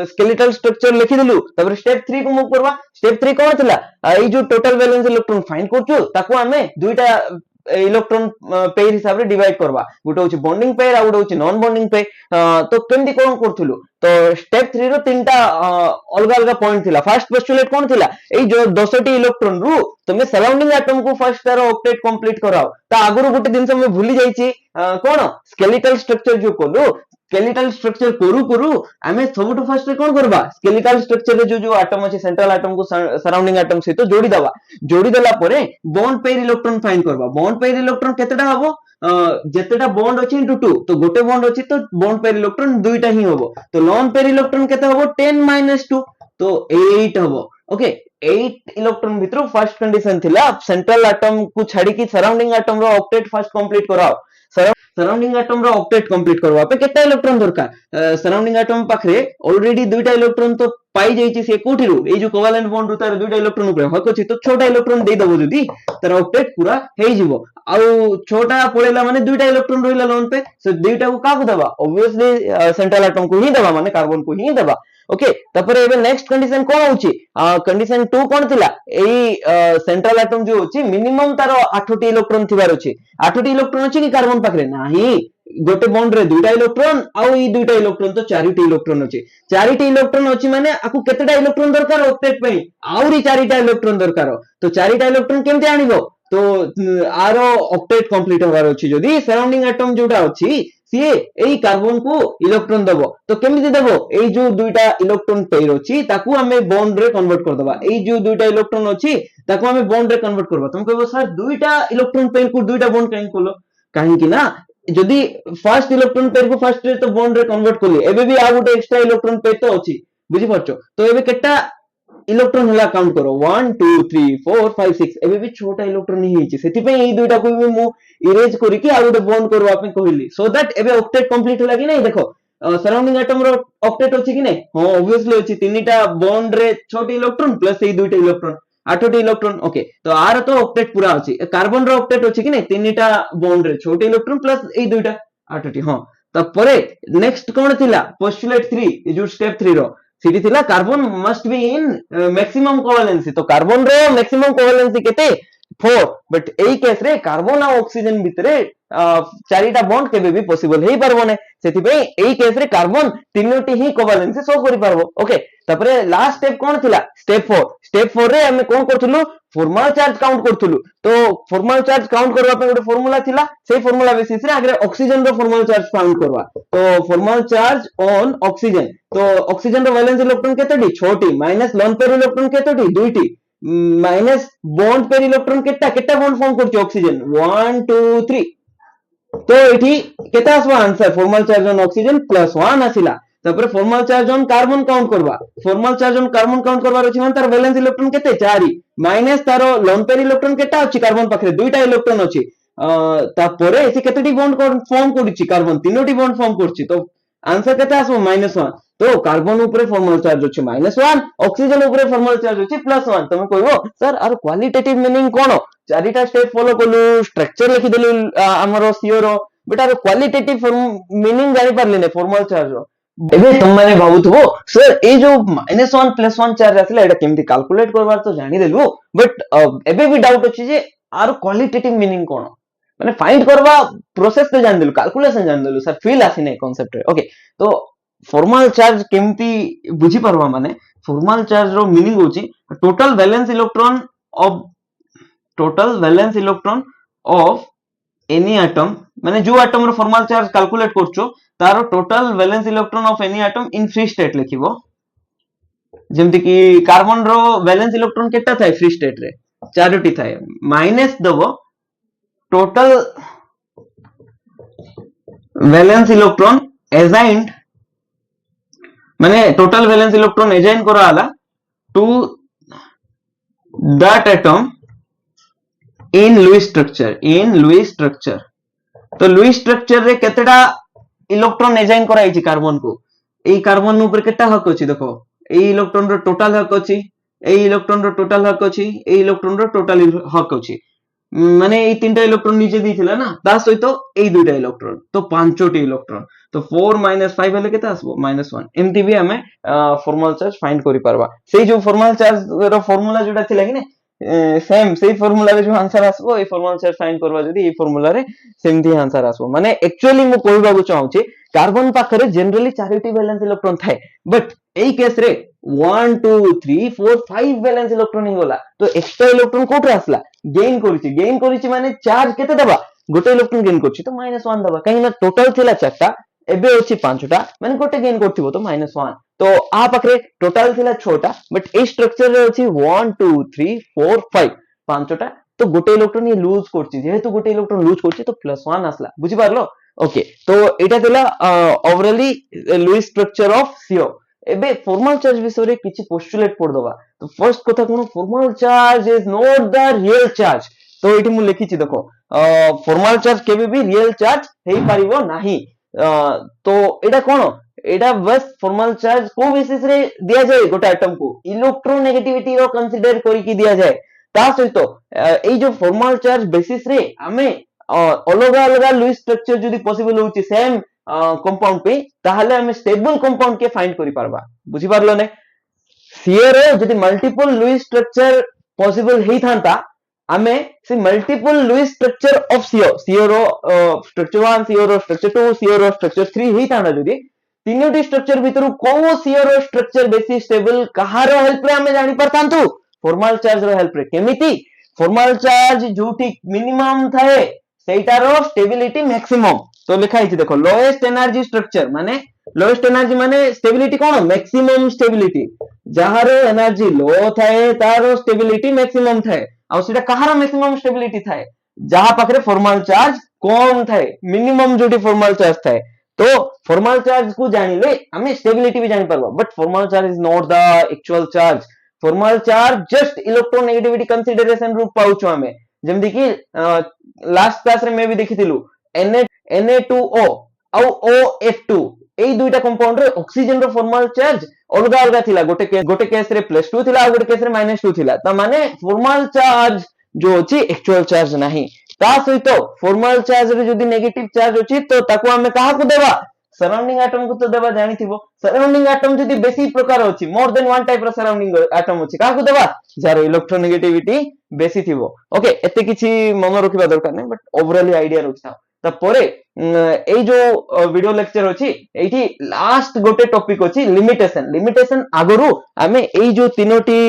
स्केलेटल स्ट्रक्चर लिखि देलु तापर स्टेप 3 को मूव करबा स्टेप 3 कोन थिला एई जो टोटल वैलेंस इलेक्ट्रॉन फाइंड करछु ताको हमें दुईटा इलेक्ट्रॉन पेयर हिसाब रे डिवाइड करबा गोटे होची बॉन्डिंग पेयर आ गोटे होची नॉन बॉन्डिंग पेयर तो केमदी कोन करथुलु तो स्टेप 3 रो तीनटा अलग अलग पॉइंट थिला फर्स्ट पोस्टुलेट कोन थिला एई जो 10टी इलेक्ट्रॉन रु तुमे सराउंडिंग एटम को फर्स्ट तारो ऑक्टेट कंप्लीट कराओ ता आगुरु गोटे दिन से मैं भूली जाईची कोन स्केलेटल स्ट्रक्चर जो कोलु स्केलेटल स्ट्रक्चर करू करू आमे सबटु फर्स्ट कोन करबा स्केलेटल स्ट्रक्चर रे जो एटम अछि सेंट्रल एटम को सराउंडिंग एटम सहित जोड़ी देला परे बॉन्ड पेयर इलेक्ट्रॉन फाइंड करबा बॉन्ड पेयर इलेक्ट्रॉन केतेटा हबो जेतेटा बॉन्ड अछि इनटू 2 तो गोटे बॉन्ड अछि तो बॉन्ड पेयर इलेक्ट्रॉन दुईटा ही हबो तो लोन पेयर इलेक्ट्रॉन केते हबो 10 - 2 तो 8 हबो ओके 8 इलेक्ट्रॉन भितर फर्स्ट कंडीशन थिला सेंट्रल एटम को छाडी की सराउंडिंग एटम रो ऑक्टेट फर्स्ट कंप्लीट कराओ सराउंडिंग एटम रो ऑक्टेट कंप्लीट करबा पे केते इलेक्ट्रॉन दरकार सराउंडिंग एटम पाखरे ऑलरेडी दुईटा इलेक्ट्रॉन तो पाई जाईची से कोठिरु ए जो कोवैलेंट बॉन्ड रु तार दुईटा इलेक्ट्रॉन ऊपर हक अछि तो छोटा इलेक्ट्रॉन दे दबो जदी तार ऑक्टेट पूरा हेई जिवो आ छोटा पळेला माने दुईटा इलेक्ट्रॉन रहिला लोन पे से दुईटा को काकू देबा ऑब्वियसली सेंट्रल एटम को ही देबा माने कार्बन को ही देबा ओके तापर एबे नेक्स्ट कंडीशन कोन होची कंडीशन 2 कोन थिला एई सेंट्रल एटम जो होची मिनिमम तारो 8टी इलेक्ट्रॉन थिबार होची 8टी इलेक्ट्रॉन होची कि कार्बन पाखरे नाही गोटे बॉन्ड रे दुईटा इलेक्ट्रॉन आ ई दुईटा इलेक्ट्रॉन तो 4टी इलेक्ट्रॉन होची 4टी इलेक्ट्रॉन होची माने आकु केतेटा इलेक्ट्रॉन दरकार ऑक्टेट पे आउरी 4टा इलेक्ट्रॉन दरकार तो 4टा इलेक्ट्रॉन केमते आनिबो तो आरो ऑक्टेट कंप्लीट होबार होची जदी सराउंडिंग एटम जोटा होची सीए एई कार्बन को इलेक्ट्रॉन दबो तो केमिति देबो एई जो दुईटा इलेक्ट्रॉन पेयर अछि ताकू हमें बॉन्ड रे कन्वर्ट कर दबा एई जो दुईटा इलेक्ट्रॉन अछि ताकू हमें बॉन्ड रे कन्वर्ट करबा तुम कहबो सर दुईटा इलेक्ट्रॉन पेयर को दुईटा बॉन्ड काहे कोलो काहे कि ना जदी फर्स्ट इलेक्ट्रॉन पेयर को फर्स्ट रे तो बॉन्ड रे कन्वर्ट करली एबे भी आ गोटे एक्स्ट्रा इलेक्ट्रॉन पेयर तो अछि बुझि परछो तो एबे केटा इलेक्ट्रॉन हला काउंट करो 1 2 3 4 5 6 एबे भी छोटा इलेक्ट्रॉन ही हिची सेति पे एई दुईटा को भी मु इरेज करी कि आ गोटे बॉन्ड करबा पे कहली सो दैट एबे ऑक्टेट कंप्लीट होला कि नै देखो सराउंडिंग एटम रो ऑक्टेट अछि कि नै हां ऑब्वियसली अछि तीनटा बॉन्ड रे छोटी इलेक्ट्रॉन प्लस एई दुईटा इलेक्ट्रॉन 8टी इलेक्ट्रॉन ओके तो आर तो ऑक्टेट पूरा अछि कार्बन रो ऑक्टेट अछि कि नै तीनटा बॉन्ड रे छोटी इलेक्ट्रॉन प्लस एई दुईटा 8टी हां तापरे नेक्स्ट कोन थिला पोस्टुलेट 3 ए जो स्टेप 3 रो सीटी थिला carbon must be in maximum covalency तो कार्बन रो मैक्सिमम कोवैलेंसी केते 4 बट एई केस रे कार्बन आ ऑक्सीजन भितरे चारिटा बॉन्ड केबे भी पॉसिबल हेई परबो नै सेति पे एई केस रे कार्बन तीनोटी ही कोवैलेंसी शो करि परबो ओके तापरे लास्ट स्टेप कोन थिला स्टेप 4 रे हम कोन करथुलु फॉर्मल चार्ज काउंट करथुलु तो फॉर्मल चार्ज काउंट करबा पे गोटे फार्मूला थिला सेही फार्मूला बेसिस रे आगे ऑक्सीजन रो फॉर्मल चार्ज फाउंड करबा तो फॉर्मल चार्ज ऑन ऑक्सीजन तो ऑक्सीजन रो वैलेंस इलेक्ट्रॉन केतेटी 6टी माइनस लोन पेयर इलेक्ट्रॉन केतेटी 2टी माइनस बॉन्ड पेयर इलेक्ट्रॉन केटा बॉन्ड फॉर्म करछि ऑक्सीजन 1 2 3 तो एठी केता आसबा answer formal charge on oxygen +1 आसिला तापर formal charge on carbon count करबा formal charge on carbon count करबार अछि मान तार वैलेंस इलेक्ट्रॉन केते 4 माइनस तारो लोन पेयर इलेक्ट्रॉन केटा अछि कार्बन पाखरे दुईटा इलेक्ट्रॉन अछि तापरे एसे केतेटी बॉन्ड फॉर्म करछि कार्बन तीनोटी बॉन्ड फॉर्म करछि तो आंसर केता आसबो -1 तो कार्बन ऊपर फॉर्मल चार्ज अछि -1 ऑक्सीजन ऊपर फॉर्मल चार्ज अछि +1 तमे कहबो सर आर क्वालिटेटिव मीनिंग कोन चारिटा स्टेप फॉलो कलु स्ट्रक्चर लिखि देलु हमरो सीओ रो बट आर क्वालिटेटिव मीनिंग जानि परले ने फॉर्मल चार्ज रो एबे तुम माने भाबुथबो सर ए जो -1 +1 चार्ज आसला एटा केमति कैलकुलेट करबार तो जानि देलु बट एबे भी डाउट अछि जे आर क्वालिटेटिव मीनिंग कोन माने फाइंड करबा प्रोसेस तो जानि देलु कैलकुलेशन जानि देलु सर फील आसी नै कांसेप्ट रे ओके तो फॉर्मल चार्ज केमति बुझी परबा माने फॉर्मल चार्ज रो मीनिंग होची total valence electron of any atom माने जो एटम रो फॉर्मल चार्ज कैलकुलेट करछो तारो total valence electron of any atom in free state लिखिबो जेमति कि कार्बन रो वैलेंस इलेक्ट्रॉन केटा थाए फ्री स्टेट रे 4टी थाए माइनस दबो टोटल वैलेंस इलेक्ट्रॉन असाइन्ड माने टोटल वैलेंस इलेक्ट्रॉन असाइन करा आला to that atom in Lewis structure तो लुईस स्ट्रक्चर रे केतेटा इलेक्ट्रॉन असाइन कराई कार्बन को एई कार्बन ऊपर केटा हक अछि देखो एई इलेक्ट्रॉन रो टोटल हक अछि एई इलेक्ट्रॉन रो टोटल हक अछि एई इलेक्ट्रॉन रो टोटल हक अछि माने एई तीनटा इलेक्ट्रॉन नीचे दिथिला ना ता सहित एई दुइटा इलेक्ट्रॉन तो पांचोटी इलेक्ट्रॉन तो 4 - 5 हेले केता आसबो -1 एमती भी हमें फॉर्मल चार्ज फाइंड करि परबा सेई जो फॉर्मल चार्ज रो फार्मूला जोटा थिला कि ने सेम सेई फार्मूला रे जो आंसर आसबो ए फॉर्मल चार्ज फाइंड करबा जदी ए फार्मूला रे सेमती आंसर आसबो माने एक्चुअली मु कहबा को चाहूची कार्बन पाखरे जनरली चारिटी वैलेंस इलेक्ट्रॉन थाए बट एई केस रे 1 2 3 4 5 वैलेंस इलेक्ट्रॉन ही होला तो एक्स्ट्रा इलेक्ट्रॉन कोठे आसला गेन करिछि माने चार्ज केते दबा गोटे इलेक्ट्रॉन गेन करछि तो -1 दबा कहीं ना टोटल थिला चारटा एबे अछि पांचटा माने गोटे गेन करथिबो तो -1 तो आ पाखरे टोटल थिला 6टा बट ए स्ट्रक्चर रे अछि 1 2 3 4 5 पांचटा तो गोटे इलेक्ट्रॉन ये लूज करछि जेहेतु गोटे इलेक्ट्रॉन लूज करछि तो +1 आसला बुझि पारलो ओके तो एटा थिला overall Lewis structure of CO एबे फॉर्मल चार्ज विषय रे किछि पोस्टुलेट पढ दबा तो फर्स्ट कथा कोन formal charge is not the real charge तो एठी मु लिखि छि देखो फॉर्मल चार्ज केबे भी रियल चार्ज हेई पारिबो नाही तो एटा कोन एटा बस फॉर्मल चार्ज को बेसिस रे दिया जाय गोटा एटम को इलेक्ट्रोनेगेटिविटी रो कंसीडर करी कि दिया जाय ता सहित एई जो फॉर्मल चार्ज बेसिस रे हमें अलग अलग लुईस स्ट्रक्चर जदी पॉसिबल होची सेम कंपाउंड पे ताहले हमें स्टेबल कंपाउंड के फाइंड करि पारबा बुझि पारलो ने CO रे जदी मल्टीपल लुईस स्ट्रक्चर पॉसिबल हेई थांता हमें से multiple Lewis structure of CO रो स्ट्रक्चर 1 CO रो स्ट्रक्चर 2 CO रो स्ट्रक्चर 3 हेई थांता जदी तीनोटी स्ट्रक्चर भितरु को CO रो स्ट्रक्चर बेसी स्टेबल कहारो हेल्प रे हमें जानि परतांतु फॉर्मल चार्ज रो हेल्प रे केमिति फॉर्मल चार्ज जोठी मिनिमम थाए सेटारो स्टेबिलिटी मैक्सिमम तो लिखा है देखो लोएस्ट एनर्जी स्ट्रक्चर माने स्टेबिलिटी कोन मैक्सिमम स्टेबिलिटी जहारो एनर्जी लो थाए तारो स्टेबिलिटी मैक्सिमम थाए आ सेटा कहारो मैक्सिमम स्टेबिलिटी थाए जहां पाखरे फॉर्मल चार्ज कम थाए मिनिमम जोटी फॉर्मल चार्ज थाए तो फॉर्मल चार्ज को जानिले हमें स्टेबिलिटी भी जानि परबा but formal charge is not the actual charge formal charge just electronegativity consideration रूप पाउछु हमें जेमति कि लास्ट क्लास रे मैं भी देखिथिलु Na2O आउ OF2 एई दुईटा कंपाउंड रे ऑक्सीजन रो फॉर्मल चार्ज अलगा अलगा थिला गोटे केस रे +2 थिला आ गोटे केस रे -2 थिला त माने फॉर्मल चार्ज जो अछि एक्चुअल चार्ज नाही ता सहित फॉर्मल चार्ज रे जदी नेगेटिव चार्ज अछि तो ताको हमें काहा को देबा सराउंडिंग एटम को तो देबा जानिथिबो सराउंडिंग एटम जदी बेसी प्रकार अछि मोर देन वन टाइप रो सराउंडिंग एटम अछि काहा को देबा जार इलेक्ट्रोनेगेटिविटी बेसी थिबो ओके एते किछि मन रखिबा दरकार नै बट ओवरऑली आईडिया रखिता तापरे एई जो वीडियो लेक्चर अछि एठी लास्ट गोटे टॉपिक अछि लिमिटेशन आगरु हमें एई जो तीनोटी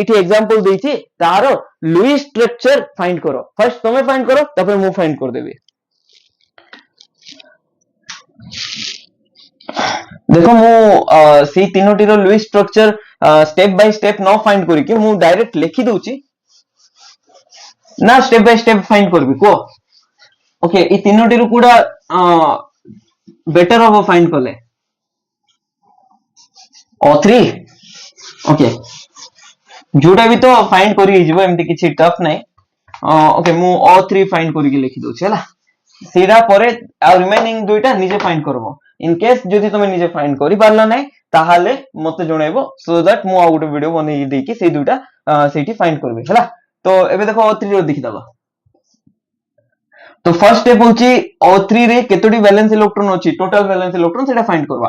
एठी एग्जांपल देछि तारो लुईस स्ट्रक्चर फाइंड करो फर्स्ट तुमे फाइंड करो तापर मु फाइंड कर देबी देखो मु सी तीनोटी रो Lewis structure step by step न फाइंड करी कि मु डायरेक्ट लिखि दउछि ना स्टेप बाय स्टेप फाइंड करबी को ओके ई तीनोटी रो कुडा बेटर हो फाइंड करले O3 ओके जोटा भी तो फाइंड करी हिजबो एमती किछि टफ नै ओके मु O3 फाइंड करी के लिखि दउछि हला सीधा परे आ रिमेनिंग दुइटा निजे फाइंड करबो इन केस जदि तुमे निजे फाइंड करि पारला नै ताहाले मते जणाइबो सो दैट मु आ गुटे वीडियो बनै देई कि से दुइटा सेठी फाइंड करबे हला तो एबे देखो O3 रो देखि दबा तो फर्स्ट स्टेप होची O3 रे केतोटी वैलेंस इलेक्ट्रॉन अछि टोटल वैलेंस इलेक्ट्रॉन सेटा फाइंड करबा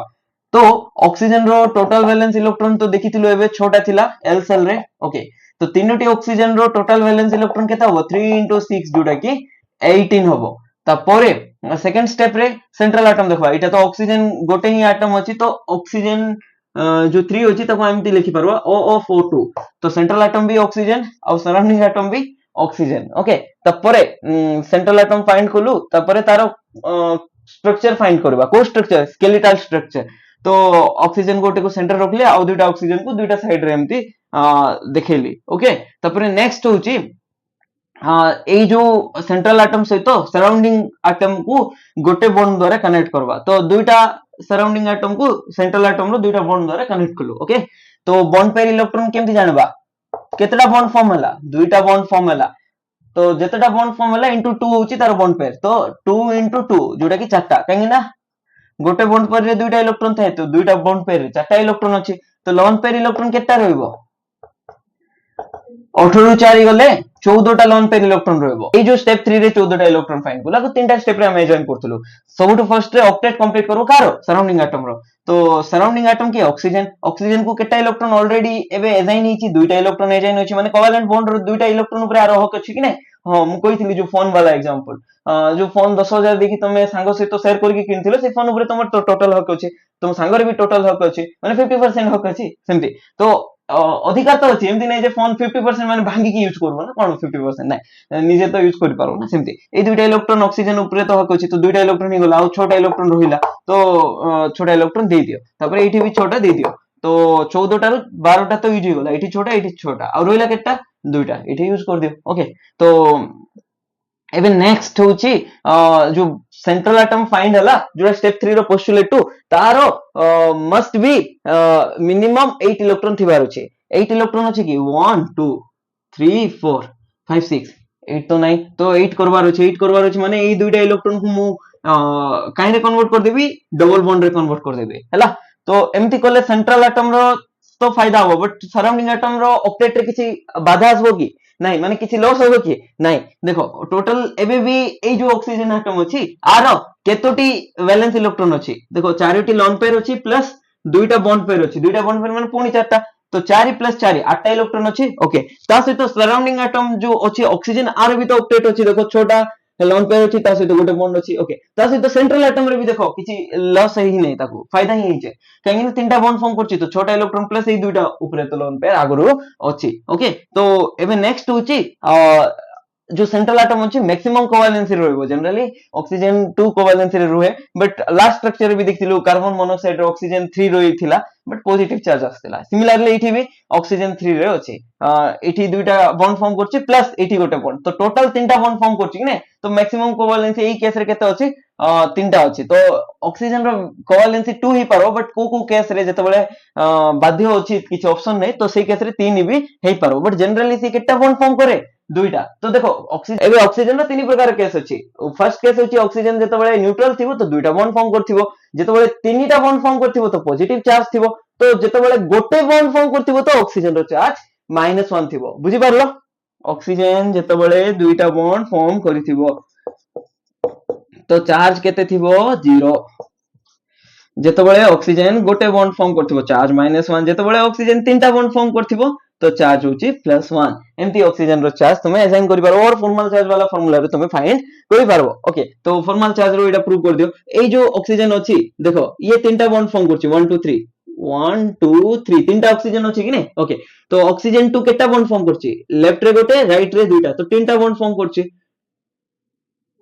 तो ऑक्सीजन रो टोटल वैलेंस इलेक्ट्रॉन तो देखिथिलो एबे 6टा थिला L सेल रे ओके तो तीनोटी ऑक्सीजन रो टोटल वैलेंस इलेक्ट्रॉन केता हो 3 * 6 जोटा कि 18 होबो तापरे सेकंड स्टेप रे सेंट्रल एटम देखबा एटा तो ऑक्सीजन गोटे ही एटम अछि तो ऑक्सीजन जो 3 अछि ताको एमटी लिखि परबा OO42 तो सेंट्रल एटम भी ऑक्सीजन और सराउंडिंग एटम भी ऑक्सीजन ओके तापरे सेंट्रल एटम फाइंड कलु तापरे तारो स्ट्रक्चर फाइंड करबा को स्ट्रक्चर स्केलेटल स्ट्रक्चर तो ऑक्सीजन गोटे को सेंटर रखले आ दुइटा ऑक्सीजन को दुइटा साइड रे एमती देखेली ओके तापरे नेक्स्ट होची एई जो सेंट्रल एटम सहित सराउंडिंग एटम को गोटे बॉन्ड द्वारा कनेक्ट करबा तो दुइटा सराउंडिंग एटम को सेंट्रल एटम रो दुइटा बॉन्ड द्वारा कनेक्ट करलो ओके तो बॉन्ड पेयर इलेक्ट्रॉन केमती जानबा केतेटा बॉन्ड फॉर्म हला दुईटा बॉन्ड फॉर्म हला तो जेतेटा बॉन्ड फॉर्म हला इनटू 2 होची तार बॉन्ड पेयर तो 2 into 2 जोटा कि चारटा काहे ना गोटे बॉन्ड पेयर रे दुईटा इलेक्ट्रॉन थाए तो दुईटा बॉन्ड पेयर रे चारटा इलेक्ट्रॉन अछि तो लोन पेयर इलेक्ट्रॉन केटा रहइबो 18 रु 4 गले 14 टा लोन पेयर इलेक्ट्रॉन रहइबो ए जो स्टेप 3 रे 14 टा इलेक्ट्रॉन फाइंड बोला तो तीनटा स्टेप रे हम join करथलो सबटु first ray octet complete करू कारो सराउंडिंग एटम रो तो सराउंडिंग एटम की ऑक्सीजन ऑक्सीजन को केटा इलेक्ट्रॉन ऑलरेडी एबे असाइन हिची दुईटा इलेक्ट्रॉन असाइन होची माने कोवेलेंट बॉन्ड रो दुईटा इलेक्ट्रॉन ऊपर आरोहक अछि कि नै हां मु कहितली जो फोन वाला एग्जांपल जो फोन 10000 देखि तमे सांग सहित शेयर करके किनथिलो से फोन ऊपर तमर टोटल हक अछि तुम सांगर भी टोटल हक अछि माने 50% हक अछि सेमति तो अधिकार तो अछि एमति नै जे फोन 50% माने भांगी की यूज करबो ना कोन 50% नै निजे तो यूज कर पारो ना सेमति ए दुईटा इलेक्ट्रॉन ऑक्सीजन ऊपर तो हक अछि तो दुईटा इलेक्ट्रॉन ही गला आ छोटा इलेक्ट्रॉन रहिला तो छोटा इलेक्ट्रॉन दे दियो तापर एठी भी छोटा दे दियो तो 14 टा 12 टा तो यूज गला एठी छोटा आ रहिला केटा दुईटा एठी यूज कर दियो ओके तो एबे नेक्स्ट होची जो सेंट्रल एटम फाइंड हला जो स्टेप 3 रो पोस्टुलेट 2 तारो मस्ट बी मिनिमम 8 इलेक्ट्रॉन थिबार अछि 8 इलेक्ट्रॉन अछि कि 1 2 3 4 5 6 8 तो नहीं तो 8 करबार अछि माने एई दुईटा इलेक्ट्रॉन को मु काहे रे कन्वर्ट कर देबी डबल बॉन्ड रे कन्वर्ट कर देबी हला तो एमती करले सेंट्रल एटम रो तो फायदा हो बट सराउंडिंग एटम रो ऑक्टेट रे किछि बाधा आसबो कि नहीं माने किछि लॉस होबो कि नहीं देखो टोटल एबे भी ए जो ऑक्सीजन एटम अछि आरो केतोटी वैलेंस इलेक्ट्रॉन अछि देखो चारोटी लोन पेयर अछि प्लस दुईटा बॉन्ड पेयर अछि दुईटा बॉन्ड पेयर माने पुनी चारटा तो 4 प्लस 4 8टा इलेक्ट्रॉन अछि ओके ता सहित सराउंडिंग एटम जो अछि ऑक्सीजन आरो भी तो ऑक्टेट अछि देखो छोटा लोन पेयर अछि ता सहित गोटे बॉन्ड अछि ओके ता सहित सेंट्रल एटम रे भी देखो किछि लॉस ही नहीं ताको फायदा ही हिचे काहे कि तीनटा बॉन्ड फॉर्म करछि तो छोटा इलेक्ट्रॉन प्लस ए दुईटा ऊपर तो लोन पेयर आगरो अछि ओके तो एबे नेक्स्ट होछि जो सेंट्रल एटम अछि मैक्सिमम कोवैलेंसी रहइबो जनरली ऑक्सीजन 2 कोवैलेंसी रे रहे बट लास्ट स्ट्रक्चर भी देखथिलु कार्बन मोनोऑक्साइड रे ऑक्सीजन 3 रहिथिला बट पॉजिटिव चार्ज आस्थिला सिमिलरली एठी भी ऑक्सीजन 3 रे अछि एठी दुईटा बॉन्ड फॉर्म करछि प्लस एठी गोटे बॉन्ड तो टोटल तीनटा बॉन्ड फॉर्म करछि कि नै तो मैक्सिमम कोवैलेंसी एई केस रे केते अछि तीनटा अछि तो ऑक्सीजन रो कोवैलेंसी 2 ही पारो बट को केस रे जते बेले बाध्य अछि किछ ऑप्शन नै तो सेई केस रे 3 भी हेई पारो बट जनरली से केटा बॉन्ड फॉर्म करे दुईटा तो देखो ऑक्सीजन एबे ऑक्सीजन रो तीन प्रकार केस अछि फर्स्ट केस अछि ऑक्सीजन जते बेले न्यूट्रल थिबो तो दुईटा बॉन्ड फॉर्म करथिबो जते बेले तीनटा बॉन्ड फॉर्म करथिबो तो पॉजिटिव चार्ज थिबो तो जते बेले गोटे बॉन्ड फॉर्म करथिबो तो ऑक्सीजन रो चार्ज -1 थिबो बुझि पारलो ऑक्सीजन जते बेले दुईटा बॉन्ड फॉर्म करिथिबो तो चार्ज केते थिबो 0 जते बेले ऑक्सीजन गोटे बॉन्ड फॉर्म करथिबो चार्ज -1 जते बेले ऑक्सीजन तीनटा बॉन्ड फॉर्म करथिबो तो चार्ज होची +1 एमती ऑक्सीजन रो चार्ज तुमे असाइन करि पारो और फॉर्मल चार्ज वाला फार्मूला रे तुमे फाइंड करि पारो ओके तो फॉर्मल चार्ज रो एटा प्रूव कर दियो ए जो ऑक्सीजन अछि देखो ये तीनटा बॉन्ड फॉर्म करछि 1 2 3 1 2 3 तीनटा ऑक्सीजन अछि कि नै ओके तो ऑक्सीजन 2 केटा बॉन्ड फॉर्म करछि लेफ्ट रे गोटे राइट रे दुईटा तो तीनटा बॉन्ड फॉर्म करछि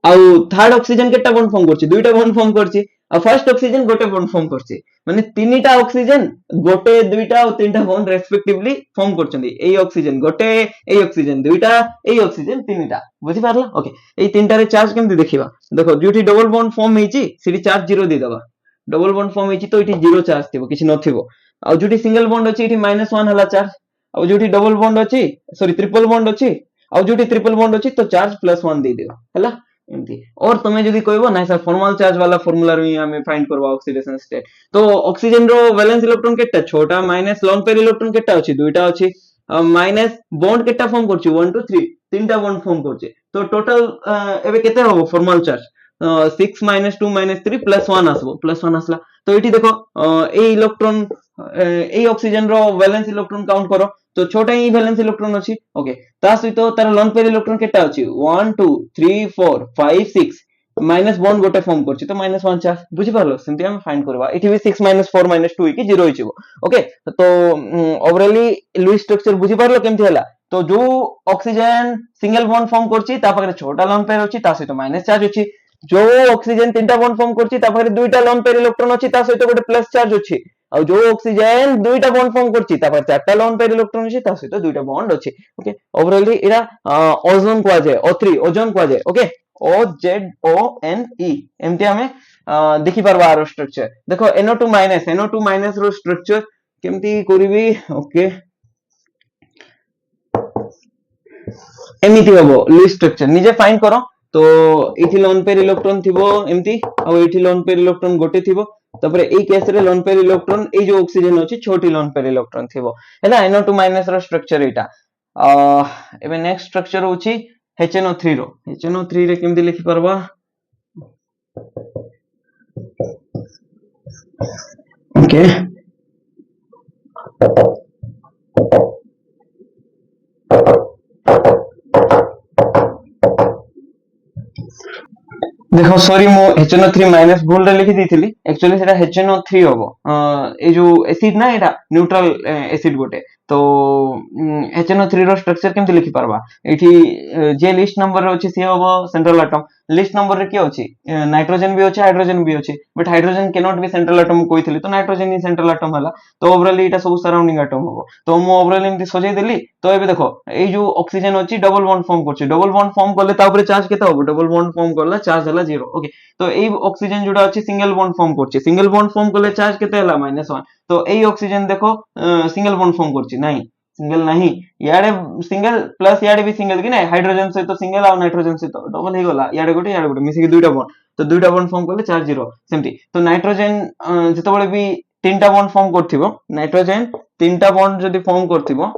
आउ थर्ड ऑक्सीजन केटा बॉन्ड फॉर्म करछि दुईटा बॉन्ड फॉर्म करछि आ फर्स्ट ऑक्सीजन गोटे बॉन्ड फॉर्म करछि माने तीनटा ऑक्सीजन गोटे दुईटा और तीनटा बॉन्ड रेस्पेक्टिवली फॉर्म करछन्ती एई ऑक्सीजन गोटे एई ऑक्सीजन दुईटा एई ऑक्सीजन तीनटा बुझि पारला ओके एई तीनटा रे चार्ज केमति देखिबा देखो जोठी डबल बॉन्ड फॉर्म हेची सिटी चार्ज 0 दे दबा डबल बॉन्ड फॉर्म हेची तो इठी 0 चार्ज थिबो किछि नथिबो आ जोठी सिंगल बॉन्ड अछि इठी -1 हला चार्ज आ जोठी डबल बॉन्ड अछि सॉरी ट्रिपल बॉन्ड अछि आ जोठी ट्रिपल बॉन्ड अछि तो चार्ज +1 दे दियो हला एमती और तुमे जदी कहबो ना सर फॉर्मल चार्ज वाला फार्मूला रे हमें फाइंड करबा ऑक्सीडेशन स्टेट तो ऑक्सीजन रो वैलेंस इलेक्ट्रॉन केटा छोटा माइनस लोन पेयर इलेक्ट्रॉन केटा अछि दुईटा अछि माइनस बॉन्ड केटा फॉर्म करछि 1 2 3 तीनटा बॉन्ड फॉर्म करछि तो टोटल एबे केते होबो फॉर्मल चार्ज 6 -2 -3 +1 आसबो +1 आसला तो एठी देखो ए इलेक्ट्रॉन ए ऑक्सीजन रो वैलेंस इलेक्ट्रॉन काउंट करो तो छोटा ही वैलेंस इलेक्ट्रॉन अछि ओके ता सहित तार लोन पेयर इलेक्ट्रॉन केटा अछि 1 2 3 4 5 6 माइनस बॉन्ड गोटे फॉर्म करछि तो -1 चार्ज बुझि पारलो सेमति हम फाइंड करबा एठी भी 6 -4 -2 की 0 हिचबो ओके तो ओवरऑली लुईस स्ट्रक्चर बुझि पारलो केमति हला तो जो ऑक्सीजन सिंगल बॉन्ड फॉर्म करछि ता पाखरे छोटा लोन पेयर अछि ता सहित माइनस चार्ज अछि जो ऑक्सीजन तीनटा बॉन्ड फॉर्म करछि ता पाखरे दुईटा लोन पेयर इलेक्ट्रॉन अछि ता सहित गोटे प्लस चार्ज अछि और जो ऑक्सीजन दुईटा बॉन्ड फॉर्म करछि ता पर चारटा लोन पेयर इलेक्ट्रॉन अछि ता सहित दुईटा बॉन्ड अछि ओके ओवरऑली इरा ओजोन को जाय O3 ओजोन को जाय ओके OZONE एमती हमें देखि परबा आरो स्ट्रक्चर देखो NO2 रो स्ट्रक्चर केमती करबी ओके एमिति हबो लुईस स्ट्रक्चर निजे फाइंड करो तो एठी लोन पेयर इलेक्ट्रॉन थिबो एमिति आ एठी लोन पेयर इलेक्ट्रॉन गोटे थिबो तापर एई केस रे लोन पेयर इलेक्ट्रॉन ए जो ऑक्सीजन अछि छोटी लोन पेयर इलेक्ट्रॉन थिबो हैला NO2- रो स्ट्रक्चर एटा एबे नेक्स्ट स्ट्रक्चर होछि HNO3 रो HNO3 रे केमति लिखि परबा ओके देखो सॉरी मो HNO3 माइनस भूल रे लिखि देथिली एक्चुअली सेटा HNO3 हबो ए जो एसिड ना एटा न्यूट्रल एसिड गोटे तो HNO3 रो स्ट्रक्चर केमति लिखि परबा एठी जे लिस्ट नंबर रे अछि से हबो सेंट्रल एटम लिस्ट नंबर रे के अछि नाइट्रोजन भी अछि हाइड्रोजन भी अछि but hydrogen can not be central atom कोइथिली तो नाइट्रोजन ही सेंट्रल एटम हला तो ओवरऑल एटा सब सराउंडिंग एटम हबो तो मो ओवरऑल एमति सजै देली तो एबे देखो ए जो ऑक्सीजन अछि डबल बॉन्ड फॉर्म करछि डबल बॉन्ड फॉर्म करले ता ऊपर चार्ज केते हबो डबल बॉन्ड फॉर्म करला चार्ज हला 0 ओके तो ए ऑक्सीजन जोडा अछि सिंगल बॉन्ड फॉर्म करछि सिंगल बॉन्ड फॉर्म करले चार्ज केते हला -1 तो ए ऑक्सीजन देखो सिंगल बॉन्ड फॉर्म करछि नहीं सिंगल नहीं याडे सिंगल प्लस याडे भी सिंगल कि नहीं हाइड्रोजन से तो सिंगल आ नाइट्रोजन से तो डबल हे गला याडे गोटे मिसी के दुईटा बॉन्ड तो दुईटा बॉन्ड फॉर्म करले चार्ज 0 सेमती तो नाइट्रोजन जेतेबेले भी तीनटा बॉन्ड फॉर्म करथिबो नाइट्रोजन तीनटा बॉन्ड जदी फॉर्म करथिबो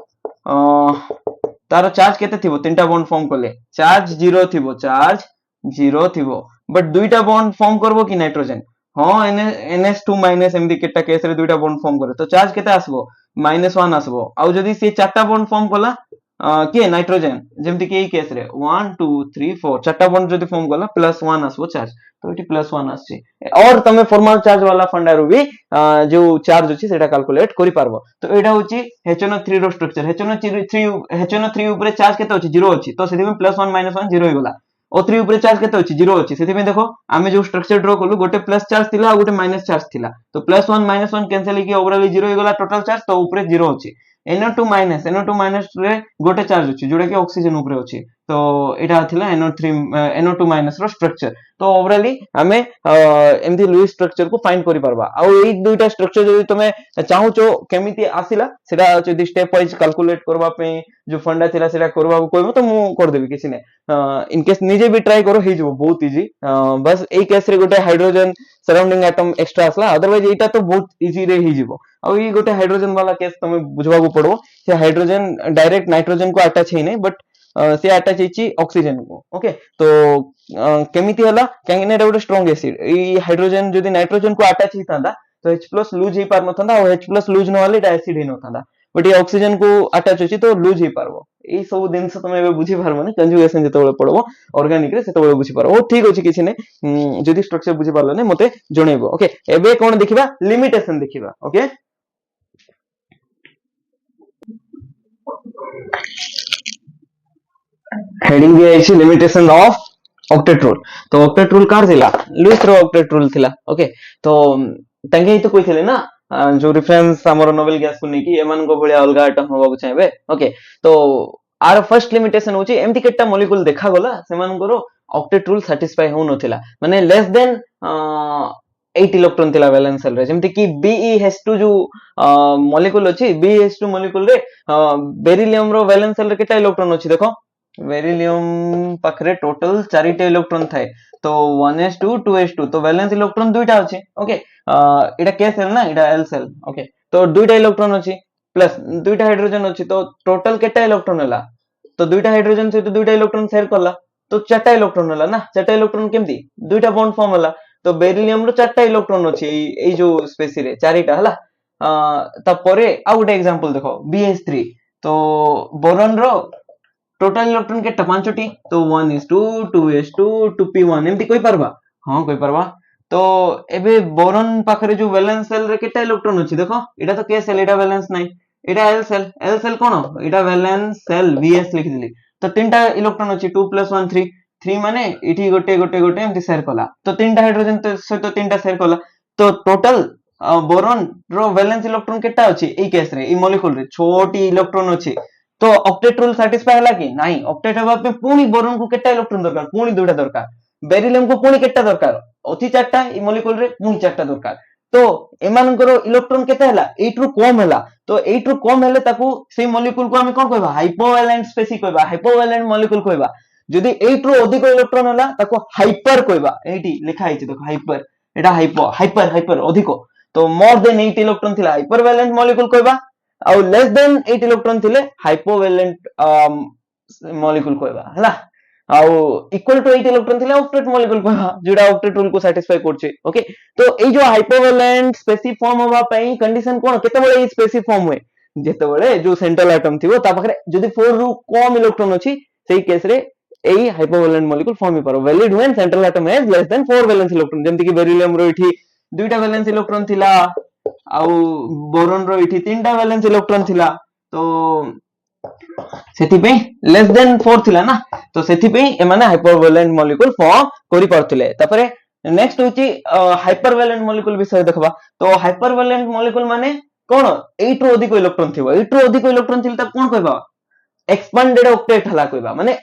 तार चार्ज केते थिबो तीनटा बॉन्ड फॉर्म करले चार्ज 0 थिबो चार्ज 0 थिबो बट दुईटा बॉन्ड फॉर्म करबो कि नाइट्रोजन हां NH2- एमदी केटा केस रे दुईटा बॉन्ड फॉर्म करे तो चार्ज केते आसबो -1 आसबो आउ जदी से चारटा बॉन्ड फॉर्म कला के नाइट्रोजन जेमति के केस रे 1 2 3 4 चारटा बॉन्ड जदी फॉर्म कला +1 आसबो चार्ज तो एटी +1 आछि और तमे फॉर्मल चार्ज वाला फंडा रो भी जो चार्ज अछि सेटा कैलकुलेट करि पारबो तो एटा होछि HNO3 रो स्ट्रक्चर HNO3 ऊपर चार्ज केते अछि 0 अछि तो सेति में +1 -1 0 हो गला O3 ऊपर चार्ज केते अछि 0 अछि सेति में देखो आमे जो स्ट्रक्चर ड्रा करलु गोटे प्लस चार्ज थिला गोटे माइनस चार्ज थिला तो +1 -1 कैंसिल कि ओवरऑल 0 हो गला टोटल चार्ज तो ऊपर 0 अछि NO2- रे गोटे चार्ज अछि जोडा कि ऑक्सीजन ऊपर अछि तो एटा थिला NO2- रो स्ट्रक्चर तो ओवरऑली हमें एमथि लुईस स्ट्रक्चर को फाइंड करि परबा आ एई दुईटा स्ट्रक्चर जदि तमे चाहूचो केमिति आसिला सेटा जदि स्टेप वाइज कैलकुलेट करबा पे जो फंडा थिला सेटा करबा कहबो तो मु कर देबी किछि नै इन केस निजे भी ट्राई करो हे जो बहुत इजी बस एई केस रे गोटे हाइड्रोजन सराउंडिंग एटम एक्स्ट्रा आसला अदरवाइज एटा तो बहुत इजी रे ही जीवो आ ई गोटे हाइड्रोजन वाला केस तमे बुझबा को पड़ो से हाइड्रोजन डायरेक्ट नाइट्रोजन को अटैच हे नै बट से अटैच हेची ऑक्सीजन को ओके तो केमिति हला काहे एटा गोटे स्ट्रांग एसिड ई हाइड्रोजन जदी नाइट्रोजन को अटैच हितांदा तो H+ लूज हे पार नथंदा और H+ लूज न वाले एटा एसिड हे नथंदा बट ये ऑक्सीजन को अटैच होची तो लूज हे पारबो ए सब दिन से तमे एबे बुझी पारबो ने कंजुगेशन जेतेबेले पड़बो ऑर्गेनिक रे सेतेबेले बुझी पारबो ओ ठीक अछि किछि नै जदी स्ट्रक्चर बुझी पारलो ने मते जणेबो ओके एबे कोन देखिबा लिमिटेशन देखिबा ओके हेडिंग दिया है लिमिटेशन ऑफ ऑक्टेट रूल तो ऑक्टेट रूल कार थिला लुईस रो ऑक्टेट रूल थिला ओके तो तांगे ही तो कहिथिले ना जो रेफरेंस हमर नोबेल गैस को नेकी एमान को भलिया अलगा आइटम होबा को चाहेबे ओके तो आर फर्स्ट लिमिटेशन होची एमती केटा मॉलिक्यूल देखा गला सेमान को ऑक्टेट रूल सैटिस्फाई हो नथिला माने लेस देन 8 इलेक्ट्रॉन थिला वैलेंस शेल रे जेमति कि BeH2 जो मॉलिक्यूल अछि BeH2 मॉलिक्यूल रे बेरिलियम रो वैलेंस शेल रे केटा इलेक्ट्रॉन अछि देखो बेरिलियम पाखरे टोटल 4टा इलेक्ट्रॉन थाए तो 1s2 2s2 तो वैलेंस इलेक्ट्रॉन दुईटा अछि ओके एटा के सेल ना एटा L सेल ओके तो दुईटा इलेक्ट्रॉन अछि प्लस दुईटा हाइड्रोजन अछि तो टोटल केटा इलेक्ट्रॉन हला तो दुईटा हाइड्रोजन से तो दुईटा इलेक्ट्रॉन शेयर करला तो चारटा इलेक्ट्रॉन हला ना चारटा इलेक्ट्रॉन केमती दुईटा बॉन्ड फॉर्म हला तो बेरिलियम रो चारटा इलेक्ट्रॉन अछि एई जो स्पेसी रे चारटा हला ता परे आ गोटे एग्जांपल देखो BH3 तो बोरॉन रो टोटल इलेक्ट्रॉन केटा पांचटी तो 1s2 2s2 2p1 एमती कोइ परबा हां कोइ परबा तो एबे बोरॉन पाखरे जो वैलेंस शेल रे केटा इलेक्ट्रॉन अछि देखो एटा तो के सेल एटा वैलेंस नै एटा L सेल कोन एटा वैलेंस शेल Vs लिखि दिली तो तीनटा इलेक्ट्रॉन अछि 2 + 1 3 3 माने इठी गोटे गोटे गोटे एमती शेयर कला तो तीनटा हाइड्रोजन से तो तीनटा शेयर कला तो टोटल बोरॉन रो वैलेंस इलेक्ट्रॉन केटा अछि ए केस रे ई मॉलिक्यूल रे छोटी इलेक्ट्रॉन अछि तो ऑक्टेट रूल सैटिस्फाई हला कि नहीं ऑक्टेट हबा पे पुनी बोरॉन को केटा इलेक्ट्रॉन दरकार पुनी दुटा दरकार बेरिलियम को पुनी केटा दरकार अथि चारटा ई मॉलिक्यूल रे पुनी चारटा दरकार तो एमानकर इलेक्ट्रॉन केते हला 8 रु कम हला तो 8 रु कम हेले ताकू से मॉलिक्यूल को हम कोन कहबा हाइपोवैलेंट स्पेसीज कहबा हाइपोवैलेंट मॉलिक्यूल कहबा जदी 8 रु अधिक इलेक्ट्रॉन हला ताकू हाइपर कहबा एठी लिखा हिची देखो हाइपर एटा हाइपर हाइपर अधिक तो मोर देन 8 इलेक्ट्रॉन थिला हाइपरवैलेंट मॉलिक्यूल कहबा और लेस देन 8 इलेक्ट्रॉन थिले हाइपोवैलेंट मॉलिक्यूल कहबा हला आउ इक्वल टू 8 इलेक्ट्रॉन थिले ऑक्टेट मॉलिक्यूल कहबा जोडा ऑक्टेट रूल को सैटिस्फाई करछे ओके तो ए जो हाइपोवैलेंट स्पेसिफिक फॉर्म होबा पई कंडीशन कोन केते बळे स्पेसिफिक फॉर्म हुए जेते बळे जो सेंट्रल एटम थिबो ता पाखरे जदी 4 रु कम इलेक्ट्रॉन अछि सेही केस रे एई हाइपोवैलेंट मॉलिक्यूल फॉर्म ही पारो valid when central atom has less than 4 valence electron जेमति कि बेरिलियम रो इठी दुईटा वैलेंस इलेक्ट्रॉन थिला आउ बोरॉन रो इठी तीनटा वैलेंस इलेक्ट्रॉन थिला तो सेति पे लेस देन 4 थिला ना तो सेति पे ए माने हाइपरवैलेंट मॉलिक्यूल फॉर्म करि परथिले तापरे नेक्स्ट होची हाइपरवैलेंट मॉलिक्यूल विषय देखबा तो हाइपरवैलेंट मॉलिक्यूल माने कोन 8 रु अधिक इलेक्ट्रॉन थिबो 8 रु अधिक इलेक्ट्रॉन थिल त कोन कहबा एक्सपांडेड ऑक्टेट हला कहबा माने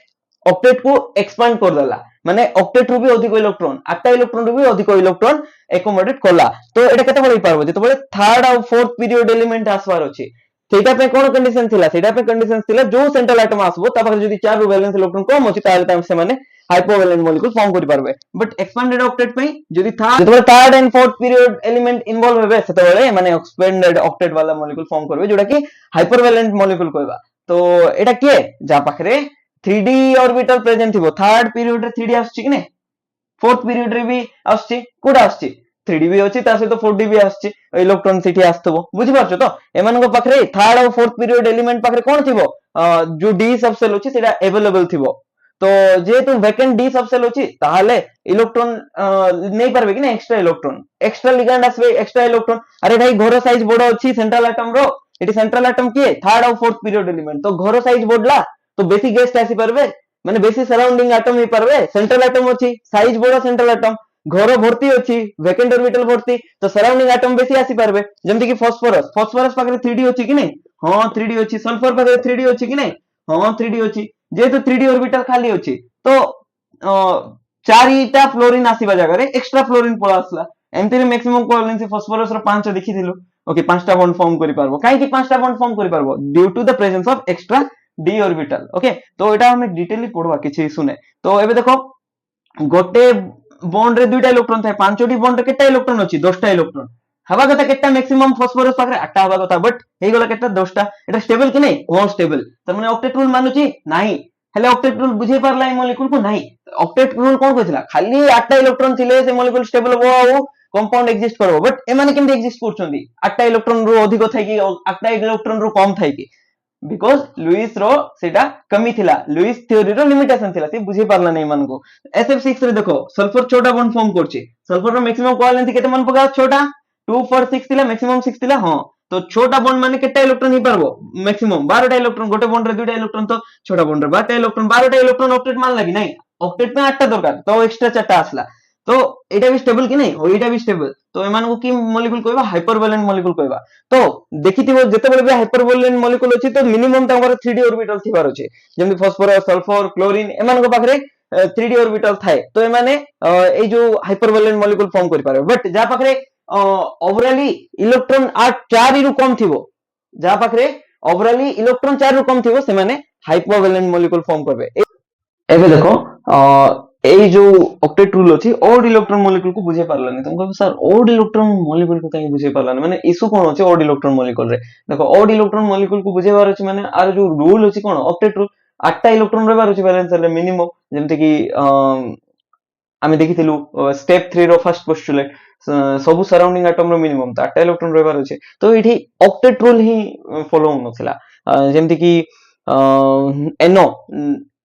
ऑक्टेट को एक्सपांड कर देला माने ऑक्टेट रु भी अधिक इलेक्ट्रॉन 8टा इलेक्ट्रॉन रु भी अधिक इलेक्ट्रॉन एकोमोडेट करला तो एटा केते बळै पारबो जेते बळे थर्ड और फोर्थ पीरियड एलिमेंट आसवार अछि सेटा पे कोन कंडीशन थिला सेटा पे कंडीशन थिला जो सेंट्रल एटम आसबो ता पाखरे जदी 4 रु वैलेंस इलेक्ट्रॉन कम अछि ताले ता से माने हाइपोवैलेंट मॉलिक्यूल फॉर्म करि पारबे बट एक्सपांडेड ऑक्टेट पे जदी third and fourth period element involve हेबे सेते बळे माने एक्सपेंडेड ऑक्टेट वाला मॉलिक्यूल फॉर्म करबे जोटा कि हाइपरवैलेंट मॉलिक्यूल कहबा तो एटा के जा पाखरे 3d ऑर्बिटल प्रेजेंट थिबो थर्ड पीरियड रे 3d आछी कि नै फोर्थ पीरियड रे भी आछी कोडा आछी 3d भी अछि ता सहित 4d भी आछी इलेक्ट्रॉन सिटी आस्तबो बुझि पारछो तो एमान को पाखरे थर्ड और फोर्थ पीरियड एलिमेंट पाखरे कोन थिबो जो d सबसेल अछि सेटा अवेलेबल थिबो तो जेतु वैकेंट d सबसेल अछि ताहाले इलेक्ट्रॉन नै पारबे कि नै एक्स्ट्रा लिगैंड आसबे एक्स्ट्रा इलेक्ट्रॉन अरे भाई घर साइज बडो अछि सेंट्रल एटम रो एटी सेंट्रल एटम किए थर्ड और फोर्थ पीरियड एलिमेंट तो घर साइज बडला तो बेसी गेस्ट आसी पारबे माने बेसी सराउंडिंग एटम ही पारबे सेंट्रल एटम अछि साइज बडो सेंट्रल एटम घर भर्ती अछि वैकेंट ऑर्बिटल भर्ती तो सराउंडिंग एटम बेसी आसी पारबे जेमति कि फास्फोरस पाखरे 3d अछि कि नै हां 3d अछि सल्फर पाखरे 3d अछि कि नै हां 3d अछि जेतु 3d ऑर्बिटल खाली अछि तो चारिटा फ्लोरीन आसीबा जगह रे एक्स्ट्रा फ्लोरीन पळ आसला एमति रे मैक्सिमम कोवैलेंसी फास्फोरस रो 5 देखि दिलु ओके 5टा बॉन्ड फॉर्म करि पारबो काहे कि 5टा बॉन्ड फॉर्म करि पारबो due to the presence of extra d orbital okay तो एटा हमें डिटेली पढवा किछि इशू नै तो एबे देखो गोटे बॉन्ड रे दुईटा इलेक्ट्रॉन थाए पांचटी बॉन्ड रे केटा इलेक्ट्रॉन अछि 10टा इलेक्ट्रॉन हवा कथा केटा मैक्सिमम फास्फोरस पाखरे 8टा हवा कथा बट हे गला केटा 10टा एटा स्टेबल कि नै अनस्टेबल त माने ऑक्टेट रूल मानुची नाही हेले ऑक्टेट रूल बुझे पारला ए मॉलिक्यूल को नाही ऑक्टेट रूल कोन कहथिला खाली 8टा इलेक्ट्रॉन थिले से मॉलिक्यूल स्टेबल हो आ कंपाउंड एग्जिस्ट करबो बट ए माने केमते एग्जिस्ट करछंदी 8टा इलेक्ट्रॉन रो अधिक थाई कि 8टा इलेक्ट्रॉन रो कम थाई कि बिकॉज लुईस रो सेटा कमी थिला लुईस थ्योरी रो लिमिटेशन थिला से बुझे पारला नै मन को SF6 रे देखो सल्फर छोटा बॉन्ड फॉर्म करछि सल्फर रो मैक्सिमम कोवैलेंसी केते मन पका छोटा 2 4 6 थिला मैक्सिमम 6 थिला हां तो छोटा बॉन्ड माने केटा इलेक्ट्रॉन ही पारबो मैक्सिमम 12टा इलेक्ट्रॉन गोटे बॉन्ड रे दुईटा इलेक्ट्रॉन तो छोटा बॉन्ड रे 12टा इलेक्ट्रॉन ऑक्टेट मान लागी नै ऑक्टेट में 8टा दरकार तो एक्स्ट्रा 4टा आसला तो एटा भी स्टेबल कि नै ओ एटा भी स्टेबल तो एमान को की मॉलिक्यूल कहबा हाइपरवैलेंट मॉलिक्यूल कहबा तो देखिथिबो जते बेले भी हाइपरवैलेंट मॉलिक्यूल अछि तो मिनिमम तंगर 3d ऑर्बिटल थिबार अछि जेमि फास्फोरस सल्फर क्लोरीन एमान को पाखरे 3d ऑर्बिटल थाए तो एमाने ए जो हाइपरवैलेंट मॉलिक्यूल फॉर्म करि पारे बट जा पाखरे ओवरऑली इलेक्ट्रॉन 4 रु कम थिबो जा पाखरे ओवरऑली इलेक्ट्रॉन 4 रु कम थिबो से माने हाइपरवैलेंट मॉलिक्यूल फॉर्म करबे एबे देखो ए जो ऑक्टेट रूल अछि ऑड इलेक्ट्रॉन मॉलिक्यूल को बुझे पारलानी तुम कहबो सर ऑड इलेक्ट्रॉन मॉलिक्यूल को कहीं बुझे पारलानी माने इशू कोन अछि ऑड इलेक्ट्रॉन मॉलिक्यूल रे देखो ऑड इलेक्ट्रॉन मॉलिक्यूल को बुझेबार अछि माने आर जो रूल अछि कोन ऑक्टेट रूल 8टा इलेक्ट्रॉन रहबार अछि बैलेंस रे मिनिमम जेमते कि आमे देखिथिलु स्टेप 3 रो फर्स्ट पोस्टुलेट सब सराउंडिंग एटम रो मिनिमम तो 8टा इलेक्ट्रॉन रहबार अछि तो एठी ऑक्टेट रूल ही फॉलो होनथिला जेमते कि NO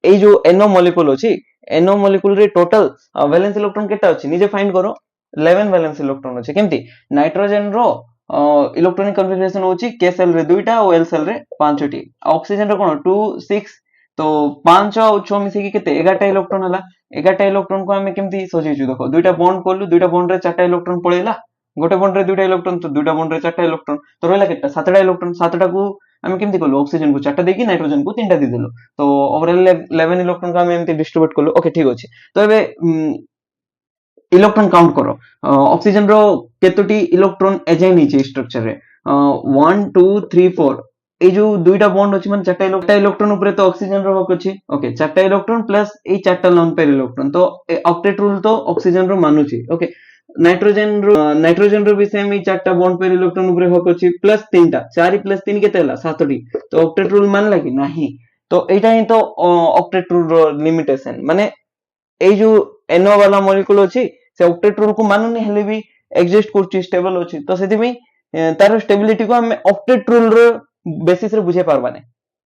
ए जो NO मॉलिक्यूल अछि NO मॉलिक्यूल रे टोटल वैलेंस इलेक्ट्रॉन केटा अछि निजे फाइंड करो 11 वैलेंस इलेक्ट्रॉन अछि केमती नाइट्रोजन रो इलेक्ट्रॉनिक कन्फिगरेशन होछि k सेल रे दुईटा और l सेल रे पांचटी ऑक्सीजन रो कोन 2 6 तो 5 और 6 मिसे कि केते 11टा इलेक्ट्रॉन हला 11टा इलेक्ट्रॉन को हमें केमती सोचिछु देखो दुईटा बॉन्ड करलु दुईटा बॉन्ड रे 4टा इलेक्ट्रॉन पळेला गोटे बॉन्ड रे दुईटा इलेक्ट्रॉन तो दुईटा बॉन्ड रे 4टा इलेक्ट्रॉन तो रहला केटा 7टा इलेक्ट्रॉन 7टा को हमें केमती करलु ऑक्सीजन को 4टा देकी नाइट्रोजन को 3टा दे देलु तो ओवरऑल 11 इलेक्ट्रॉन का हमें एमती डिस्ट्रीब्यूट करलु ओके ठीक अछि तो एबे इलेक्ट्रॉन काउंट करो ऑक्सीजन रो केतोटी इलेक्ट्रॉन एजाइन नीचे स्ट्रक्चर रे 1 2 3 4 এই যে দুইটা বন্ড আছে মানে চারটা ইলেকট্রন উপরে তো অক্সিজেন র হক আছে ওকে চারটা ইলেকট্রন প্লাস এই চারটা লোন পেয়ার ইলেকট্রন তো অক্টেট রুল তো অক্সিজেন র মানুছি ওকে নাইট্রোজেন র भी सेम এই চারটা বন্ড পেয়ার ইলেকট্রন উপরে হক আছে প্লাস তিনটা 4 প্লাস 3 কেতে হলা 7টি তো অক্টেট রুল মানলা কি नाही তো এইটা ହିଁ ତ অক্টেট রুল ର লিমিটেশন মানে এই যে NO वाला मॉलिक्यूल ଅଛି से ऑक्टेट रूल को मानुनी हेले भी एग्जिस्ट करछि स्टेबल अछि तो सेति में तार स्टेबिलिटी को हम ऑक्टेट रूल रो बेसिस रे बुझे पारबा नै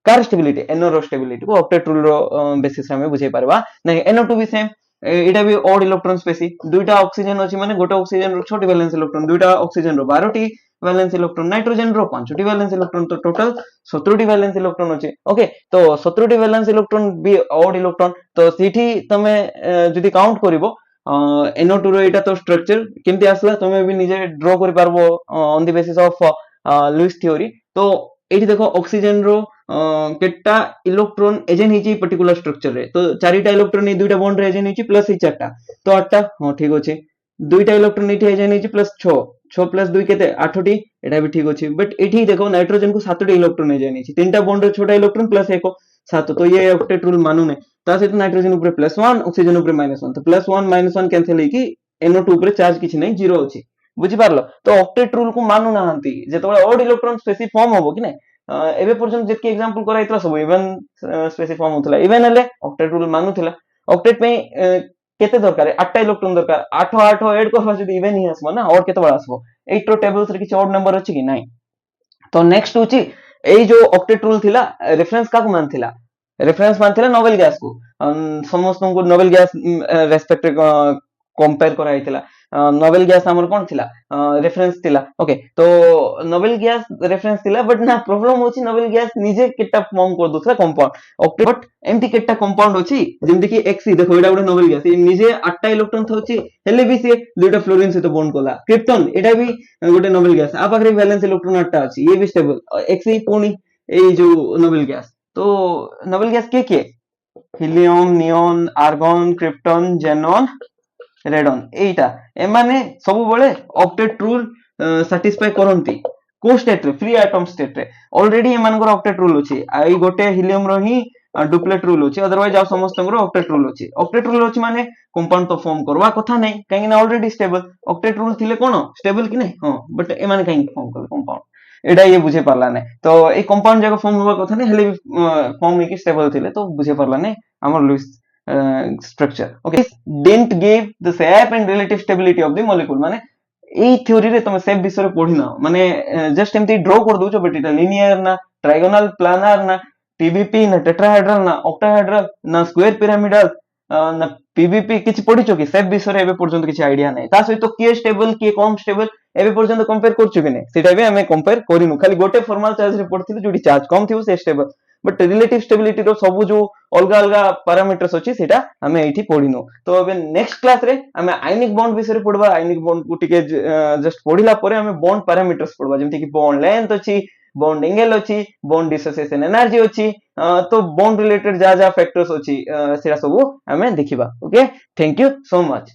कार स्टेबिलिटी NO रो स्टेबिलिटी को ऑक्टेट रूल रो बेसिस रे हम बुझे पारबा नै NO2 भी सेम एटा भी ऑड इलेक्ट्रॉन स्पेसी दुईटा ऑक्सीजन अछि माने गोटे ऑक्सीजन रो 6टी वैलेंस इलेक्ट्रॉन दुईटा ऑक्सीजन रो 12टी वैलेंस इलेक्ट्रॉन नाइट्रोजन रो 5टी वैलेंस इलेक्ट्रॉन तो टोटल 17टी वैलेंस इलेक्ट्रॉन अछि ओके तो 17टी वैलेंस इलेक्ट्रॉन भी ऑड इलेक्ट्रॉन तो सीठी तमे जदी काउंट करिवो NO2 रो एटा तो स्ट्रक्चर केमती आसला तमे भी निजे ड्रा करि पारबो on the basis of Lewis theory तो एठी देखो ऑक्सीजन रो केटा इलेक्ट्रॉन एजेन हिची पर्टिकुलर स्ट्रक्चर रे तो चारिटा इलेक्ट्रॉन ए दुईटा बॉन्ड रे एजेन हिची प्लस ए चारटा तो 8टा हां ठीक अछि दुईटा इलेक्ट्रॉन एठी एजेन हिची प्लस 6 प्लस 2 केते 8टी एटा भी ठीक अछि बट एठी देखो नाइट्रोजन को 7टी इलेक्ट्रॉन एजेन हिची तीनटा बॉन्ड रे 6टा इलेक्ट्रॉन प्लस 1 7 तो ये ऑक्टेट रूल मानु नै ता सहित नाइट्रोजन ऊपर +1 ऑक्सीजन ऊपर -1 तो +1 -1 कैंसिल हे कि NO2 ऊपर चार्ज किछि नै जीरो अछि बुझि पारलो तो ऑक्टेट रूल को मानु नाहंती जेतबे ऑड इलेक्ट्रॉन स्पेसिफिक फॉर्म होबो कि नै एबे पर्यंत जेके एग्जांपल कराइतला सब इवन स्पेसिफिक फॉर्म होतला इवन हले ऑक्टेट रूल मानुथिला ऑक्टेट पे केते दरकार 8टा इलेक्ट्रॉन दरकार 8 8 ऐड करबा जदी इवन ही आसबो ना और केते बडा आसबो 8 रो टेबल्स रे किछ ऑड नंबर अछि कि नै तो नेक्स्ट होची एई जो ऑक्टेट रूल थिला रेफरेंस काको मानथिला रेफरेंस मानथिला नोबेल गैस को समस्त को नोबेल गैस रेस्पेक्ट कंपेयर कराइथिला नोबेल गैस हमर कोन थिला रेफरेंस थिला ओके तो नोबेल गैस रेफरेंस थिला बट ना प्रॉब्लम होची नोबेल गैस निजे केटा फॉर्म कर दोथला कंपाउंड ऑक्टेट बट एमटी केटा कंपाउंड होची जेमति कि एक्सी देखो एडा गुडे नोबेल गैस निजे 8टा इलेक्ट्रॉन थौची हेले भी से दुटा फ्लोरीन से तो बॉन्ड कोला क्रिप्टन एडा भी गुडे नोबेल गैस आ पाखरे वैलेंस इलेक्ट्रॉन 8टा अछि ये भी स्टेबल एक्सी पुनी ए जो नोबेल गैस तो नोबेल गैस के helium neon argon krypton xenon radon एटा ए माने सब बळे ऑक्टेट रूल सैटिस्फाई करंती को स्टेट रे फ्री एटम स्टेट रे ऑलरेडी ए मानकर ऑक्टेट रूल अछि आई गोटे हिलियम रो ही डुप्लेट रूल अछि अदरवाइज आ समस्त रो ऑक्टेट रूल अछि माने कंपाउंड तो फॉर्म करवा कथा नै काहे ना ऑलरेडी स्टेबल ऑक्टेट रूल थिले कोन स्टेबल कि नै हां बट ए माने काहे फॉर्म कर कंपाउंड एडा ये बुझे पारला नै तो ए कंपाउंड जगह फॉर्म होबा कथा नै हेले फॉर्म हे कि स्टेबल थिले तो बुझे पारला नै हमर Lewis structure okay didn't give the shape and relative stability of the molecule माने এই থিওরি রে তুমি সেফ বিষয়ে পড়ি না মানে জাস্ট এমতি ড্র করে দউছো বাট এটা লিনিয়ার না ট্রায়াগোনাল প্লানার না টিবিপি না টেট্রাহেড্রাল না অক্টাহেড্রাল না স্কয়ার পিরামিডাল না পিবিপি কিছু পড়িছো কি সেফ বিষয়ে এবে পর্যন্ত কিছু আইডিয়া নাই তা সহিত কি স্টেবল কি কম স্টেবল এবে পর্যন্ত কম্পেয়ার করছো কি নাই সেটা भी আমি কম্পেয়ার করিনু খালি গোটে ফর্মাল চার্জ রে পড়थिलु जोडी चार्ज कम थिउ से स्टेबल बट रिलेटिव स्टेबिलिटी रो सब जो अलगा अलगा पैरामीटर्स अछि सेटा हमें एठी पढिनो तो अबे नेक्स्ट क्लास रे हमें आयनिक बॉन्ड विषय पढबा आयनिक बॉन्ड को टिके जस्ट पढिला परे हमें बॉन्ड पैरामीटर्स पढबा जेमति कि बॉन्ड लेंथ अछि बॉन्ड एंगल अछि बॉन्ड डिसोसिएशन एनर्जी अछि तो बॉन्ड रिलेटेड जा जा फैक्टर्स अछि सेरा सब हमें देखिबा okay thank you so much.